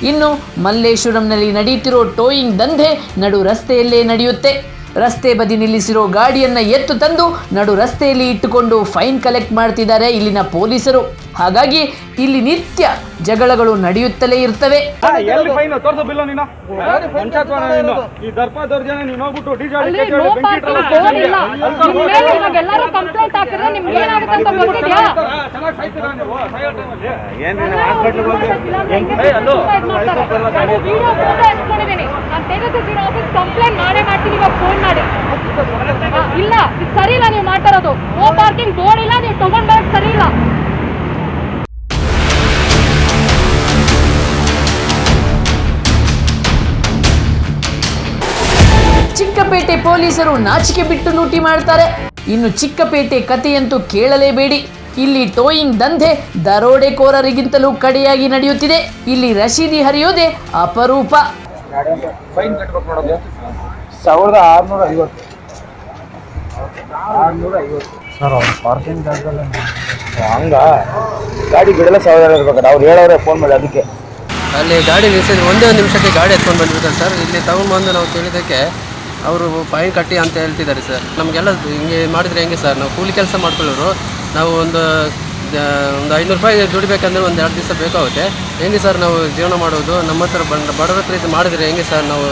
ಇನ್ನು ಮಲ್ಲೇಶ್ವರಂನಲ್ಲಿ ನಡೆಯುತ್ತಿರೋ ಟೋಯಿಂಗ್ ದಂಧೆ ನಡು ರಸ್ತೆಯಲ್ಲೇ ನಡೆಯುತ್ತೆ. ರಸ್ತೆ ಬದಿ ನಿಲ್ಲಿಸಿರೋ ಗಾಡಿಯನ್ನ ಎತ್ತು ತಂದು ನಡು ರಸ್ತೆಯಲ್ಲಿ ಇಟ್ಟುಕೊಂಡು ಫೈನ್ ಕಲೆಕ್ಟ್ ಮಾಡ್ತಿದ್ದಾರೆ ಇಲ್ಲಿನ ಪೊಲೀಸರು. ಹಾಗಾಗಿ ಇಲ್ಲಿ ನಿತ್ಯ ಜಗಳಗಳು ನಡೆಯುತ್ತಲೇ ಇರ್ತವೆ. ಇಲ್ಲ, ಇದು ಸರಿ ಇಲ್ಲ. ನೀವು ಮಾಡ್ತಾರೋದು ನೋ ಪಾರ್ಕಿಂಗ್ ಬೋರ್ಡ್ ಇಲ್ಲ, ನೀವು ತಗೊಂಡ್ ಬರೋದು ಸರಿ ಇಲ್ಲ. ಚಿಕ್ಕಪೇಟೆ ಪೊಲೀಸರು ನಾಚಿಕೆ ಬಿಟ್ಟು ಲೂಟಿ ಮಾಡ್ತಾರೆ. ಇನ್ನು ಚಿಕ್ಕಪೇಟೆ ಕಥೆಯಂತೂ ಕೇಳಲೇಬೇಡಿ. ಇಲ್ಲಿ ಟೋಯಿಂಗ್ ದಂಧೆ ದರೋಡೆಕೋರರಿಗಿಂತಲೂ ಕಡೆಯಾಗಿ ನಡೆಯುತ್ತಿದೆ. ಇಲ್ಲಿ ರಶೀದಿ ಹರಿಯೋದೆ ಅಪರೂಪ. ಫೈನ್ ಕಟ್ಬೇಕು ನೋಡೋದು 1650. ಸರ್ ಅವ್ರು ಪಾರ್ಕಿಂಗ್ ಜಾಗದಲ್ಲಿ ಹಂಗ ಗಾಡಿ ಬಿಡಲ್ಲ 1000 ಇರ್ಬೇಕಾದ್ರೆ ಅವ್ರು ಹೇಳೋರೆ ಫೋನ್ ಮಾಡಿ. ಅದಕ್ಕೆ ಅಲ್ಲಿ ಗಾಡಿ ನಿಲ್ಸಿದ್ರು, ಒಂದೇ ಒಂದು ನಿಮಿಷಕ್ಕೆ ಗಾಡಿ ಎತ್ಕೊಂಡು ಬಂದ್ಬಿಡ್ತಾರೆ ಸರ್. ಇಲ್ಲಿ ತಗೊಂಡ್ಬಂದು ನಾವು ಕೇಳಿದ್ದಕ್ಕೆ ಅವರು ಫೈನ್ ಕಟ್ಟಿ ಅಂತ ಹೇಳ್ತಿದ್ದಾರೆ ಸರ್. ನಮಗೆಲ್ಲ ಹಿಂಗೆ ಮಾಡಿದರೆ ಹೆಂಗೆ ಸರ್? ನಾವು ಕೂಲಿ ಕೆಲಸ ಮಾಡ್ಕೊಳ್ಳೋರು, ನಾವು ಒಂದು 500 ರೂಪಾಯಿ ದುಡಿಬೇಕಂದ್ರೆ ಒಂದು 2 ದಿವಸ ಬೇಕಾಗುತ್ತೆ. ಹೆಂಗೆ ಸರ್ ನಾವು ಜೀವನ ಮಾಡೋದು? ನಮ್ಮ ಹತ್ರ ಬಡವ್ರ ಹತ್ರ ಇದು ಮಾಡಿದರೆ ಹೆಂಗೆ ಸರ್ ನಾವು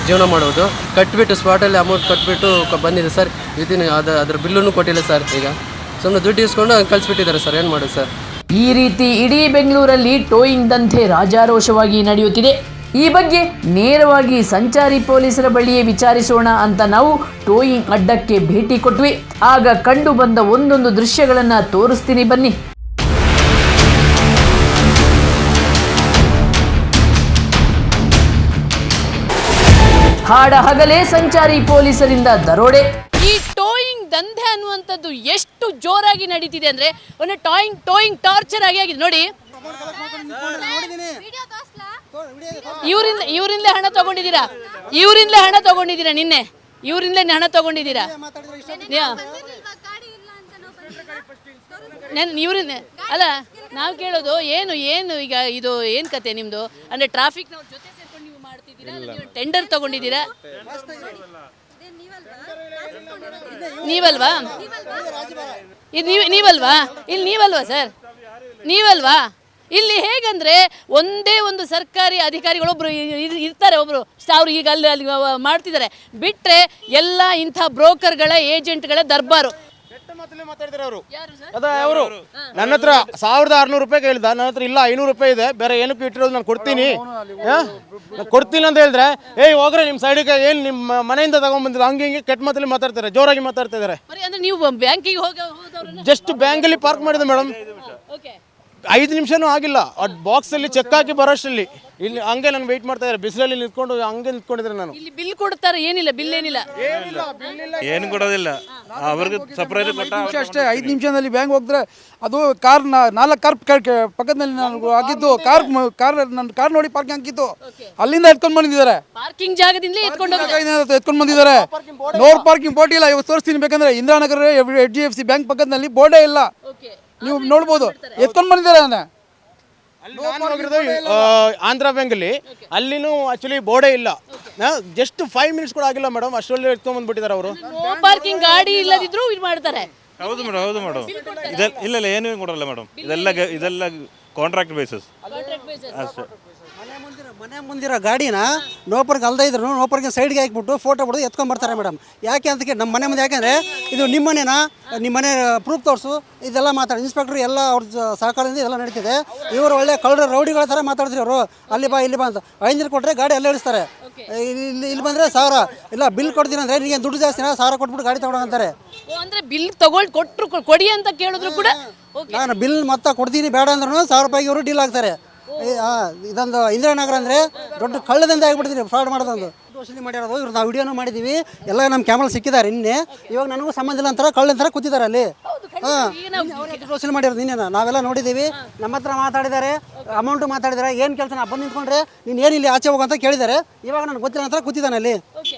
ಜೀವನ ಮಾಡೋದು? ಕಟ್ಬಿಟ್ಟು ಸ್ಪಾಟಲ್ಲಿ ಅಮೌಂಟ್ ಕಟ್ಬಿಟ್ಟು ಬಂದಿದೆ ಸರ್. ಅದ್ರ ಬಿಲ್ಲನ್ನು ಕೊಟ್ಟಿಲ್ಲ ಸರ್. ಈಗ ಸುಮ್ಮನೆ ದುಡ್ಡು ಇಸ್ಕೊಂಡು ಕಳಿಸ್ಬಿಟ್ಟಿದ್ದಾರೆ ಸರ್. ಏನು ಮಾಡೋದು ಸರ್? ಈ ರೀತಿ ಇಡೀ ಬೆಂಗಳೂರಲ್ಲಿ ಟೋಯಿಂಗ್ ದಂಧೆ ರಾಜಾರೋಷವಾಗಿ ನಡೆಯುತ್ತಿದೆ. ಈ ಬಗ್ಗೆ ನೇರವಾಗಿ ಸಂಚಾರಿ ಪೊಲೀಸರ ಬಳಿಯೇ ವಿಚಾರಿಸೋಣ ಅಂತ ನಾವು ಟೋಯಿಂಗ್ ಅಡ್ಡಕ್ಕೆ ಭೇಟಿ ಕೊಟ್ವಿ. ಆಗ ಕಂಡು ಬಂದ ಒಂದೊಂದು ದೃಶ್ಯಗಳನ್ನು ತೋರಿಸ್ತೀನಿ ಬನ್ನಿ. ಹಾಡ ಹಗಲೇ ಸಂಚಾರಿ ಪೊಲೀಸರಿಂದ ದರೋಡೆ. ಈ ಟೋಯಿಂಗ್ ದಂಧೆ ಅನ್ನುವಂಥದ್ದು ಎಷ್ಟು ಜೋರಾಗಿ ನಡೀತಿದೆ ಅಂದ್ರೆ ಒಂದು ಟೋಯಿಂಗ್ ಟಾರ್ಚರ್ ಆಗಿದೆ ನೋಡಿ. ಇವರಿಂದಲೇ ಹಣ ತಗೊಂಡಿದ್ದೀರಾ, ನಿನ್ನೆ ಇವರಿಂದಲೇ ಹಣ ತಗೊಂಡಿದ್ದೀರಾ. ಇವರಿಂದ ಅಲ್ಲ ನಾವು ಕೇಳೋದು ಏನು ಈಗ ಇದು ಏನು ಕತೆ ನಿಮ್ದು ಅಂದ್ರೆ ಟ್ರಾಫಿಕ್ ಜೊತೆ ಸೇರ್ಕೊಂಡು ನೀವು ಮಾಡ್ತಿದ್ದೀರಾ, ಟೆಂಡರ್ ತಗೊಂಡಿದ್ದೀರಾ? ನೀವಲ್ವಾ ಇಲ್ಲಿ ನೀವಲ್ವಾ ಸರ್, ನೀವಲ್ವಾ? ಇಲ್ಲಿ ಹೇಗಂದ್ರೆ ಒಂದೇ ಒಂದು ಸರ್ಕಾರಿ ಅಧಿಕಾರಿಗಳೊಬ್ರು ಇರ್ತಾರೆ, ಒಬ್ರು ಅವ್ರು ಈಗ ಅಲ್ಲಿ ಮಾಡ್ತಿದ್ದಾರೆ. ಬಿಟ್ರೆ ಎಲ್ಲ ಇಂಥ ಬ್ರೋಕರ್ಗಳ ಏಜೆಂಟ್ಗಳ ದರ್ಬಾರು. ಅವರು ನನ್ನ ಹತ್ರ 1600 ರೂಪಾಯಿ ಕೇಳಿದ, ನನ್ನ ಹತ್ರ ಇಲ್ಲ 500 ರೂಪಾಯಿ ಇದೆ, ಬೇರೆ ಏನಕ್ಕೂ ಇಟ್ಟಿರೋದು ನಾನು ಕೊಡ್ತೀನಿ ಅಂತ ಹೇಳಿದ್ರೆ, ಹೋಗ್ರೆ ನಿಮ್ಮ ಸೈಡಿಗೆ ಏನು ನಿಮ್ಮ ಮನೆಯಿಂದ ತಗೊಂಡ್ಬಂದಿಲ್ಲ ಹಂಗೆ ಹಿಂಗೆ ಕೆಟ್ಟ ಮಾತಲ್ಲಿ ಮಾತಾಡ್ತಾರೆ, ಜೋರಾಗಿ ಮಾತಾಡ್ತಾ ಇದ್ದಾರೆ. ನೀವು ಬ್ಯಾಂಕಿಗೆ ಜಸ್ಟ್ ಬ್ಯಾಂಕಲ್ಲಿ ಪಾರ್ಕ್ ಮಾಡಿದೆ ಮೇಡಮ್, 5 ನಿಮಿಷನೂ ಆಗಿಲ್ಲ. ಅದು ಬಾಕ್ಸಲ್ಲಿ ಚೆಕ್ ಹಾಕಿ ಬರೋಷ್ಟರಲ್ಲಿ ಇಲ್ಲಿ ಹಂಗೆ ನಾನು ವೆಯ್ಟ್ ಮಾಡ್ತಾ ಇದ್ದಾರೆ, ಬಿಸಿಲಲ್ಲಿ ನಿಂತ್ಕೊಂಡು ಹಂಗೆ ನಿಂತ್ಕೊಂಡಿದ್ರೆ ನಾನು. ಇಲ್ಲಿ ಬಿಲ್ ಕೊಡ್ತಾರೆ, ಏನಿಲ್ಲ ಬಿಲ್ ಏನಿಲ್ಲ, ಏನು ಕೊಡೋದಿಲ್ಲ ಅವ್ರಿಗೆ ಸಪರೇಟ್ ಅಷ್ಟೇ. 5 ನಿಮಿಷದಲ್ಲಿ ಬ್ಯಾಂಕ್ ಹೋಗಿದ್ರೆ ಅದು ಕಾರ್ 4 ಕಾರ್ ಪಕ್ಕದಲ್ಲಿ ನಾನು ಆಗಿದ್ದು, ನನ್ನ ಕಾರ್ ನೋಡಿ ಪಾರ್ಕಿಂಗ್ ಹಾಕಿದ್ದು, ಅಲ್ಲಿಂದ ಎತ್ಕೊಂಡು ಬಂದಿದ್ದಾರೆ. ಪಾರ್ಕಿಂಗ್ ಜಾಗದಿಂದ ಎತ್ಕೊಂಡು ಬಂದಿದ್ದಾರೆ. ನೋ ಪಾರ್ಕಿಂಗ್ ಬೋರ್ಡ್ ಇಲ್ಲ. ಇವತ್ತು ತೋರಿಸ್ತೀನಿ ಬೇಕಂದ್ರೆ, ಇಂದಿರಾನಗರ HDFC ಬ್ಯಾಂಕ್ ಪಕ್ಕದಲ್ಲಿ ಬೋರ್ಡೇ ಇಲ್ಲ, ನೀವು ನೋಡ್ಬೋದು. ಎತ್ಕೊಂಡು ಬಂದಿದ್ದಾರೆ. ಆಂಧ್ರ ಬ್ಯಾಂಕಲ್ಲಿ ಅಲ್ಲಿನೂ ಆಕ್ಚುಲಿ ಬೋರ್ಡೇ ಇಲ್ಲ. ಜಸ್ಟ್ 5 ಮಿನಿಟ್ಸ್ ಕೂಡ ಆಗಿಲ್ಲ ಮೇಡಮ್, ಅಷ್ಟರಲ್ಲಿ ಎತ್ಕೊಂಡ್ ಬಂದ್ಬಿಟ್ಟಿದ್ದಾರೆ ಅವರು. ಪಾರ್ಕಿಂಗ್ ಗಾಡಿ ಇಲ್ಲದಿದ್ರು ಇದು ಮಾಡ್ತಾರೆ. ಹೌದು ಮೇಡಮ್ ಇಲ್ಲ ಏನು ಕೊಡಲ್ಲ ಮೇಡಮ್, ಇದೆಲ್ಲ ಕಾಂಟ್ರಾಕ್ಟ್ ಬೇಸಿಸ್ ಅಷ್ಟೇ. ಮನೆ ಮುಂದಿರೋ ಗಾಡಿನ ನೋಪರ್ಗೆ ಅಲ್ದೇ ಇದ್ರು ನೋಪರ್ಗೆ ಸೈಡ್ಗೆ ಹಾಕ್ಬಿಟ್ಟು ಫೋಟೋ ಬಿಡೋದು ಎತ್ಕೊಂಡ್ಬರ್ತಾರೆ ಮೇಡಮ್. ಯಾಕೆ ಅಂತ ನಮ್ಮ ಮನೆ ಮುಂದೆ, ಯಾಕೆಂದರೆ ಇದು ನಿಮ್ಮ ಮನೆನಾ, ನಿಮ್ಮ ಮನೆ ಪ್ರೂಫ್ ತೋರಿಸು, ಇದೆಲ್ಲ ಮಾತಾಡಿ ಇನ್ಸ್ಪೆಕ್ಟರ್ ಎಲ್ಲ ಅವ್ರ ಸಹಕಾರದಿಂದ ಇದೆಲ್ಲ ನಡೀತಿದೆ. ಇವರು ಒಳ್ಳೆ ಕಳ್ಳರ ರೌಡಿಗಳ ಥರ ಮಾತಾಡ್ತಾರೆ ಅವರು. ಅಲ್ಲಿ ಬಾ ಇಲ್ಲಿ ಬಾ ಅಂತ 5 ಕೊಟ್ಟರೆ ಗಾಡಿ ಅಲ್ಲೇ ಇಳಿಸ್ತಾರೆ. ಇಲ್ಲಿ ಬಂದರೆ 1000 ಇಲ್ಲ ಬಿಲ್ ಕೊಡ್ತೀನಿ ಅಂದರೆ ನಿಮಗೆ ದುಡ್ಡು ಜಾಸ್ತಿನ 1000 ಕೊಟ್ಬಿಟ್ಟು ಗಾಡಿ ತಗೊಳಂತಾರೆ. ಅಂದರೆ ಬಿಲ್ ಕೊಟ್ಟರು ಕೊಡಿ ಅಂತ ಕೇಳಿದ್ರು ಕೂಡ ನಾನು ಬಿಲ್ ಮೊತ್ತ ಕೊಡ್ತೀನಿ ಬೇಡ ಅಂದ್ರೂ 1000 ರೂಪಾಯಿಗೆ ಇವರು ಡೀಲ್ ಆಗ್ತಾರೆ. ಇದೊಂದು ಇಂದಿರಾನಗರ ಅಂದರೆ ದೊಡ್ಡ ಕಳ್ಳದಿಂದ ಆಗಿಬಿಡ್ತೀನಿ, ಫ್ರಾಡ್ ಮಾಡೋದೊಂದು ವಸೂಲಿ ಮಾಡಿರೋದು. ಇವ್ರು ನಾವು ವಿಡಿಯೋನು ಮಾಡಿದ್ದೀವಿ, ಎಲ್ಲ ನಮ್ಮ ಕ್ಯಾಮ್ರಾ ಸಿಕ್ಕಿದ್ದಾರೆ. ನಿನ್ನೆ ಇವಾಗ ನನಗೂ ಸಂಬಂಧ ಇಲ್ಲ ಅಂತಾರೆ, ಕಳ್ಳಂತಾರೆ ಕೂತಿದ್ದಾರೆ ಅಲ್ಲಿ. ವಸೂಲಿ ಮಾಡಿರೋದು ನಿನ್ನೆ ನಾವೆಲ್ಲ ನೋಡಿದ್ದೀವಿ. ನಮ್ಮ ಹತ್ರ ಮಾತಾಡಿದ್ದಾರೆ, ಅಮೌಂಟು ಮಾತಾಡಿದ್ದಾರೆ. ಏನು ಕೆಲಸ ನಾ ಬಂದು ನಿಂತ್ಕೊಂಡ್ರೆ ನೀನು ಏನು ಇಲ್ಲಿ ಆಚೆ ಹೋಗಂತ ಕೇಳಿದ್ದಾರೆ. ಇವಾಗ ನನಗೆ ಗೊತ್ತಿಲ್ಲ ಅಂತಾರೆ ಕೂತಿದ್ದಾನೆ ಅಲ್ಲಿ.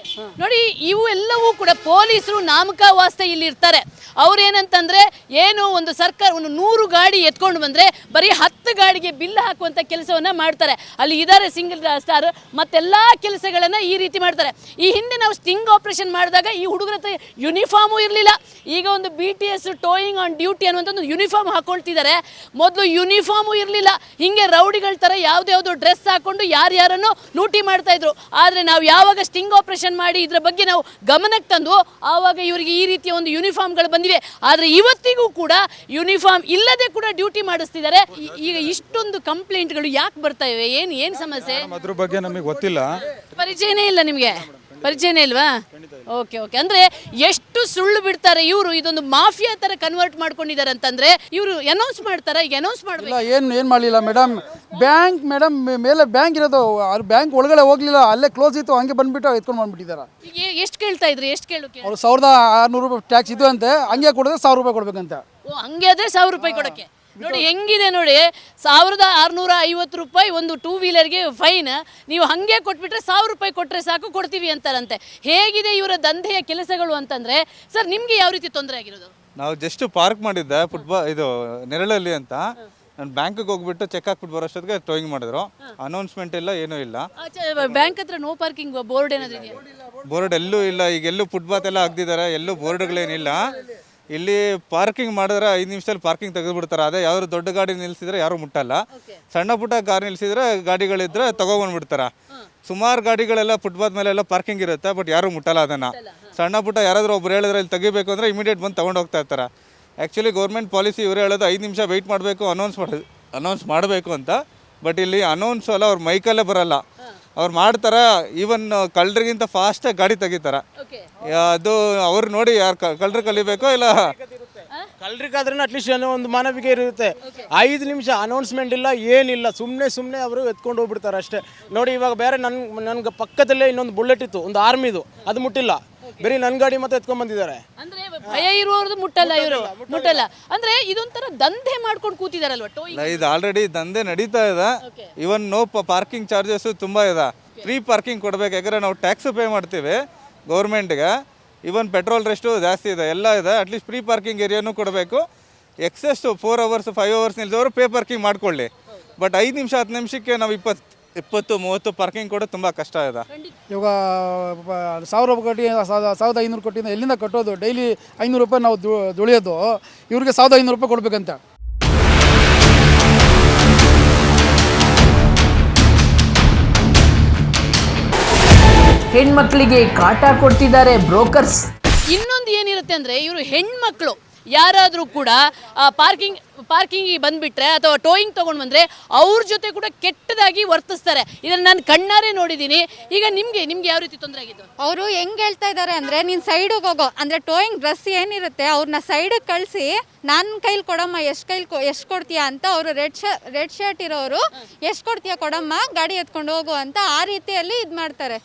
ನೋಡಿ, ಇವು ಎಲ್ಲವೂ ಕೂಡ ಪೊಲೀಸರು ನಾಮಕಾವಾಸ್ತೆ ಇಲ್ಲಿ ಇರ್ತಾರೆ. ಅವ್ರೇನಂತಂದ್ರೆ ಏನು ಒಂದು ಸರ್ಕಾರ ಒಂದು 100 ಗಾಡಿ ಎತ್ಕೊಂಡು ಬಂದರೆ ಬರೀ 10 ಗಾಡಿಗೆ ಬಿಲ್ ಹಾಕುವಂಥ ಕೆಲಸವನ್ನು ಮಾಡ್ತಾರೆ. ಅಲ್ಲಿ ಇದ್ದಾರೆ ಸಿಂಗಲ್ ಸ್ಟಾರ್, ಮತ್ತೆಲ್ಲ ಕೆಲಸಗಳನ್ನು ಈ ರೀತಿ ಮಾಡ್ತಾರೆ. ಈ ಹಿಂದೆ ನಾವು ಸ್ಟಿಂಗ್ ಆಪರೇಷನ್ ಮಾಡಿದಾಗ ಈ ಹುಡುಗರ ಹತ್ರ ಯೂನಿಫಾರ್ಮು ಇರಲಿಲ್ಲ. ಈಗ ಒಂದು BTS ಟೋಯಿಂಗ್ ಆನ್ ಡ್ಯೂಟಿ ಅನ್ನುವಂಥ ಒಂದು ಯೂನಿಫಾರ್ಮ್ ಹಾಕೊಳ್ತಿದ್ದಾರೆ. ಮೊದಲು ಯೂನಿಫಾರ್ಮು ಇರಲಿಲ್ಲ, ಹಿಂಗೆ ರೌಡಿಗಳ ಥರ ಯಾವುದ್ಯಾವುದೋ ಡ್ರೆಸ್ ಹಾಕ್ಕೊಂಡು ಯಾರ್ಯಾರನ್ನು ಲೂಟಿ ಮಾಡ್ತಾಯಿದ್ರು. ಆದರೆ ನಾವು ಯಾವಾಗ ಸ್ಟಿಂಗ್ ಆಪರೇಷನ್ ಮಾಡಿ ಇದರ ಬಗ್ಗೆ ನಾವು ಗಮನಕ್ಕೆ ತಂದು ಆವಾಗ ಇವರಿಗೆ ಈ ರೀತಿಯ ಒಂದು ಯೂನಿಫಾರ್ಮ್ಗಳು ಬಂದಿವೆ. ಆದರೆ ಇವತ್ತಿಗೂ ಕೂಡ ಯೂನಿಫಾರ್ಮ್ ಇಲ್ಲದೆ ಕೂಡ ಡ್ಯೂಟಿ ಮಾಡಿಸ್ತಿದ್ದಾರೆ. ಈಗ ಇಷ್ಟೊಂದು ಕಂಪ್ಲೇಂಟ್ಗಳು ಯಾಕೆ ಬರ್ತಾ ಇವೆ? ಏನು ಸಮಸ್ಯೆ? ಅದ್ರ ಬಗ್ಗೆ ನಮಗೆ ಗೊತ್ತಿಲ್ಲ, ಪರಿಚಯನೇ ಇಲ್ಲ. ನಿಮಗೆ ಪರಿಚಯನೇ ಇಲ್ವಾ? ಓಕೆ. ಅಂದರೆ ಎಷ್ಟು ಸುಳ್ಳು ಬಿಡ್ತಾರೆ ಇವರು. ಇದೊಂದು ಮಾಫಿಯಾ ಥರ ಕನ್ವರ್ಟ್ ಮಾಡ್ಕೊಂಡಿದ್ದಾರೆ ಅಂತಂದರೆ ಇವರು ಅನೌನ್ಸ್ ಮಾಡ್ತಾರೆ. ಈಗ ಅನೌನ್ಸ್ ಮಾಡಲಿಲ್ಲ, ಏನು ಮಾಡಲಿಲ್ಲ ಮೇಡಮ್. ಬ್ಯಾಂಕ್ ಮೇಡಮ್ ಮೇಲೆ ಬ್ಯಾಂಕ್ ಇರೋದು, ಬ್ಯಾಂಕ್ ಒಳಗಡೆ ಹೋಗಲಿಲ್ಲ, ಅಲ್ಲೇ ಕ್ಲೋಸ್ ಇತ್ತು, ಹಂಗೆ ಬಂದುಬಿಟ್ಟು ಎತ್ಕೊಂಡು ಬಂದುಬಿಟ್ಟಿದ್ದಾರೆ. ಎಷ್ಟು ಕೇಳ್ತಾ ಇದ್ರಿ? ಎಷ್ಟು ಅವ್ರು 1600 ರೂಪಾಯಿ ಟ್ಯಾಕ್ಸ್ ಇದು ಅಂತೆ, ಹಂಗೆ ಕೊಡಿದ್ರೆ 1000 ರೂಪಾಯಿ ಕೊಡ್ಬೇಕಂತ. ಹಂಗೆ ಆದರೆ 1000 ರೂಪಾಯಿ ಕೊಡೋಕ್ಕೆ ನೋಡಿ ಹೆಂಗಿದೆ ನೋಡಿ. 1650 ರೂಪಾಯಿ ಒಂದು 2 ವೀಲರ್ಗೆ ಫೈನ್. ನೀವು ಹಾಗೆ ಕೊಟ್ಬಿಟ್ರೆ 1000 ರೂಪಾಯಿ ಕೊಟ್ಟರೆ ಸಾಕು, ಕೊಡ್ತೀವಿ ಅಂತಾರಂತೆ. ಹೇಗಿದೆ ಇವರ ದಂಧೆಯ ಕೆಲಸಗಳು ಅಂತಂದರೆ ಸರ್, ನಿಮಗೆ ಯಾವ ರೀತಿ ತೊಂದರೆ ಆಗಿರೋದು? ನಾವು ಜಸ್ಟ್ ಪಾರ್ಕ್ ಮಾಡಿದ್ದೆ ಇದು ನೆರಳಲ್ಲಿ ಅಂತ. ನಾನು ಬ್ಯಾಂಕಿಗೆ ಹೋಗ್ಬಿಟ್ಟು ಚೆಕ್ ಹಾಕ್ಬಿಟ್ಟು ಬರೋಷ್ಟೊತ್ತಿಗೆ ಟೋಯಿಂಗ್ ಮಾಡಿದ್ರು. ಅನೌನ್ಸ್ಮೆಂಟ್ ಇಲ್ಲ, ಏನೂ ಇಲ್ಲ. ಬ್ಯಾಂಕ್ ಹತ್ರ ನೋ ಪಾರ್ಕಿಂಗ್ ಬೋರ್ಡ್ ಏನಾದರೂ ಇದೆಯಾ? ಬೋರ್ಡ್ ಎಲ್ಲೂ ಇಲ್ಲ. ಈಗ ಎಲ್ಲೂ ಫುಟ್ಪಾತ್ ಎಲ್ಲ ಹಾಕ್ತಿದ್ದಾರೆ, ಎಲ್ಲೂ ಬೋರ್ಡ್ಗಳೇನಿಲ್ಲ. ಇಲ್ಲಿ ಪಾರ್ಕಿಂಗ್ ಮಾಡಿದ್ರೆ 5 ನಿಮಿಷದಲ್ಲಿ ಪಾರ್ಕಿಂಗ್ ತೆಗೆದುಬಿಡ್ತಾರೆ. ಅದೇ ಯಾರು ದೊಡ್ಡ ಗಾಡಿ ನಿಲ್ಲಿಸಿದ್ರೆ ಯಾರು ಮುಟ್ಟಲ್ಲ. ಸಣ್ಣ ಪುಟ್ಟ ಕಾರ್ ನಿಲ್ಲಿಸಿದ್ರೆ ಗಾಡಿಗಳಿದ್ರೆ ತಗೊಬಂದ್ಬಿಡ್ತಾರೆ. ಸುಮಾರು ಗಾಡಿಗಳೆಲ್ಲ ಫುಟ್ಪಾತ್ ಮೇಲೆಲ್ಲ ಪಾರ್ಕಿಂಗ್ ಇರುತ್ತೆ, ಬಟ್ ಯಾರು ಮುಟ್ಟಲ್ಲ ಅದನ್ನು. ಸಣ್ಣ ಪುಟ್ಟ ಯಾರಾದರೂ ಒಬ್ರು ಹೇಳಿದ್ರೆ ಇಲ್ಲಿ ತೆಗಿಬೇಕು ಅಂದರೆ ಇಮಿಡಿಯೇಟ್ ಬಂದು ತೊಗೊಂಡು ಹೋಗ್ತಾ ಇರ್ತಾರೆ. ಆ್ಯಕ್ಚುಲಿ ಗೌರ್ಮೆಂಟ್ ಪಾಲಿಸಿ ಇವರೇ ಹೇಳೋದು 5 ನಿಮಿಷ ವೆಯ್ಟ್ ಮಾಡಬೇಕು ಅನೌನ್ಸ್ ಮಾಡಬೇಕು ಅಂತ. ಬಟ್ ಇಲ್ಲಿ ಅನೌನ್ಸ್ ಅಲ್ಲ, ಅವ್ರ ಮೈಕಲ್ಲೇ ಬರಲ್ಲ. ಅವ್ರು ಮಾಡ್ತಾರೆ, ಈವನ್ ಕಳ್ಳರಿಗಿಂತ ಫಾಸ್ಟಾಗಿ ಗಾಡಿ ತೆಗಿತಾರೆ. ಅದು ಅವ್ರು ನೋಡಿ ಯಾರು ಕಳ್ಳರು ಕಲಿಬೇಕೋ ಇಲ್ಲ ಕಳ್ರಿಗಾದ್ರೂ ಅಟ್ಲೀಸ್ಟ್ ಏನೋ ಒಂದು ಮಾನವಿಕೆ ಇರುತ್ತೆ. 5 ನಿಮಿಷ ಅನೌನ್ಸ್ಮೆಂಟ್ ಇಲ್ಲ, ಏನಿಲ್ಲ, ಸುಮ್ಮನೆ ಅವರು ಎತ್ಕೊಂಡು ಹೋಗ್ಬಿಡ್ತಾರೆ ಅಷ್ಟೇ. ನೋಡಿ ಇವಾಗ ಬೇರೆ ನನ್ಗೆ ಪಕ್ಕದಲ್ಲೇ ಇನ್ನೊಂದು ಬುಲೆಟ್ ಇತ್ತು, ಒಂದು ಆರ್ಮಿದು, ಅದು ಮುಟ್ಟಿಲ್ಲ, ಬರೀ ನನ್ನ ಗಾಡಿ ಮತ್ತೆ ಎತ್ಕೊಂಡ್ ಬಂದಿದ್ದಾರೆ. ಅಂದ್ರೆ ಭಯ ಇರುವವ್ರದ್ದು ಮುಟ್ಟಲ್ಲ, ಇವರು ಮುಟ್ಟಲ್ಲ. ಅಂದ್ರೆ ಇದೊಂಥರ ದಂಧೆ ಮಾಡ್ಕೊಂಡು ಕೂತಿದಾರಲ್ವಾ ಟೋಯಿಂಗ್? ಇದು ಆಲ್ರೆಡಿ ದಂಧೆ ನಡೀತಾ ಇದೆ. ಇವನ್ ನೋ ಪಾರ್ಕಿಂಗ್ ಚಾರ್ಜಸ್ ತುಂಬ ಇದೆ. ಫ್ರೀ ಪಾರ್ಕಿಂಗ್ ಕೊಡ್ಬೇಕು, ಯಾಕಂದ್ರೆ ನಾವು ಟ್ಯಾಕ್ಸ್ ಪೇ ಮಾಡ್ತೀವಿ ಗೌರ್ಮೆಂಟ್ಗೆ. ಇವನ್ ಪೆಟ್ರೋಲ್ ರೆಸ್ಟು ಜಾಸ್ತಿ ಇದೆ, ಎಲ್ಲ ಇದೆ. ಅಟ್ಲೀಸ್ಟ್ ಫ್ರೀ ಪಾರ್ಕಿಂಗ್ ಏರಿಯಾನೂ ಕೊಡಬೇಕು. ಎಕ್ಸೆಸ್ 4 ಅವರ್ಸ್ 5 ಅವರ್ಸ್ ನಿಲ್ದವರು ಪೇ ಪಾರ್ಕಿಂಗ್ ಮಾಡ್ಕೊಳ್ಳಿ. ಬಟ್ 5 ನಿಮಿಷ 10 ನಿಮಿಷಕ್ಕೆ ನಾವು 20-30 ಪಾರ್ಕಿಂಗ್ ಕೊಡೋದು ತುಂಬ ಕಷ್ಟ ಇದೆ. ಇವಾಗ 1000 ರೂಪಾಯಿ ಕಟ್ಟಿ 1500 ಕೊಟ್ಟಿಂದ ಎಲ್ಲಿಂದ ಕಟ್ಟೋದು? ಡೈಲಿ 500 ರೂಪಾಯಿ ನಾವು ದುಳಿಯೋದು, ಇವ್ರಿಗೆ 1500 ರೂಪಾಯಿ ಕೊಡ್ಬೇಕಂತ. ಹೆಣ್ಮಕ್ಳಿಗೆ ಕಾಟ ಕೊಡ್ತಿದ್ದಾರೆ ಬ್ರೋಕರ್ಸ್. ಇನ್ನೊಂದು ಏನಿರುತ್ತೆ ಅಂದ್ರೆ ಇವರು ಹೆಣ್ಮಕ್ಳು ಯಾರಾದರೂ ಕೂಡ ಪಾರ್ಕಿಂಗಿಗೆ ಬಂದುಬಿಟ್ರೆ ಅಥವಾ ಟೋಯಿಂಗ್ ತೊಗೊಂಡು ಬಂದರೆ ಅವ್ರ ಜೊತೆ ಕೂಡ ಕೆಟ್ಟದಾಗಿ ವರ್ತಿಸ್ತಾರೆ. ಇದನ್ನು ನಾನು ಕಣ್ಣಾರೆ ನೋಡಿದ್ದೀನಿ. ಈಗ ನಿಮಗೆ ಯಾವ ರೀತಿ ತೊಂದರೆ ಆಗಿದ್ದು? ಅವರು ಹೆಂಗೆ ಹೇಳ್ತಾ ಇದ್ದಾರೆ ಅಂದರೆ, ನೀನು ಸೈಡಿಗೆ ಹೋಗೋ ಅಂದರೆ ಟೋಯಿಂಗ್ ಡ್ರೆಸ್ ಏನಿರುತ್ತೆ ಅವ್ರನ್ನ ಸೈಡಿಗೆ ಕಳಿಸಿ ನನ್ನ ಕೈಲಿ ಕೊಡಮ್ಮ, ಎಷ್ಟು ಕೊಡ್ತೀಯಾ ಅಂತ. ಅವರು ರೆಡ್ ಶರ್ಟ್ ಇರೋರು ಎಷ್ಟು ಕೊಡ್ತೀಯಾ ಕೊಡಮ್ಮ, ಗಾಡಿ ಎತ್ಕೊಂಡು ಹೋಗು ಅಂತ ಆ ರೀತಿಯಲ್ಲಿ ಇದು ಮಾಡ್ತಾರೆ.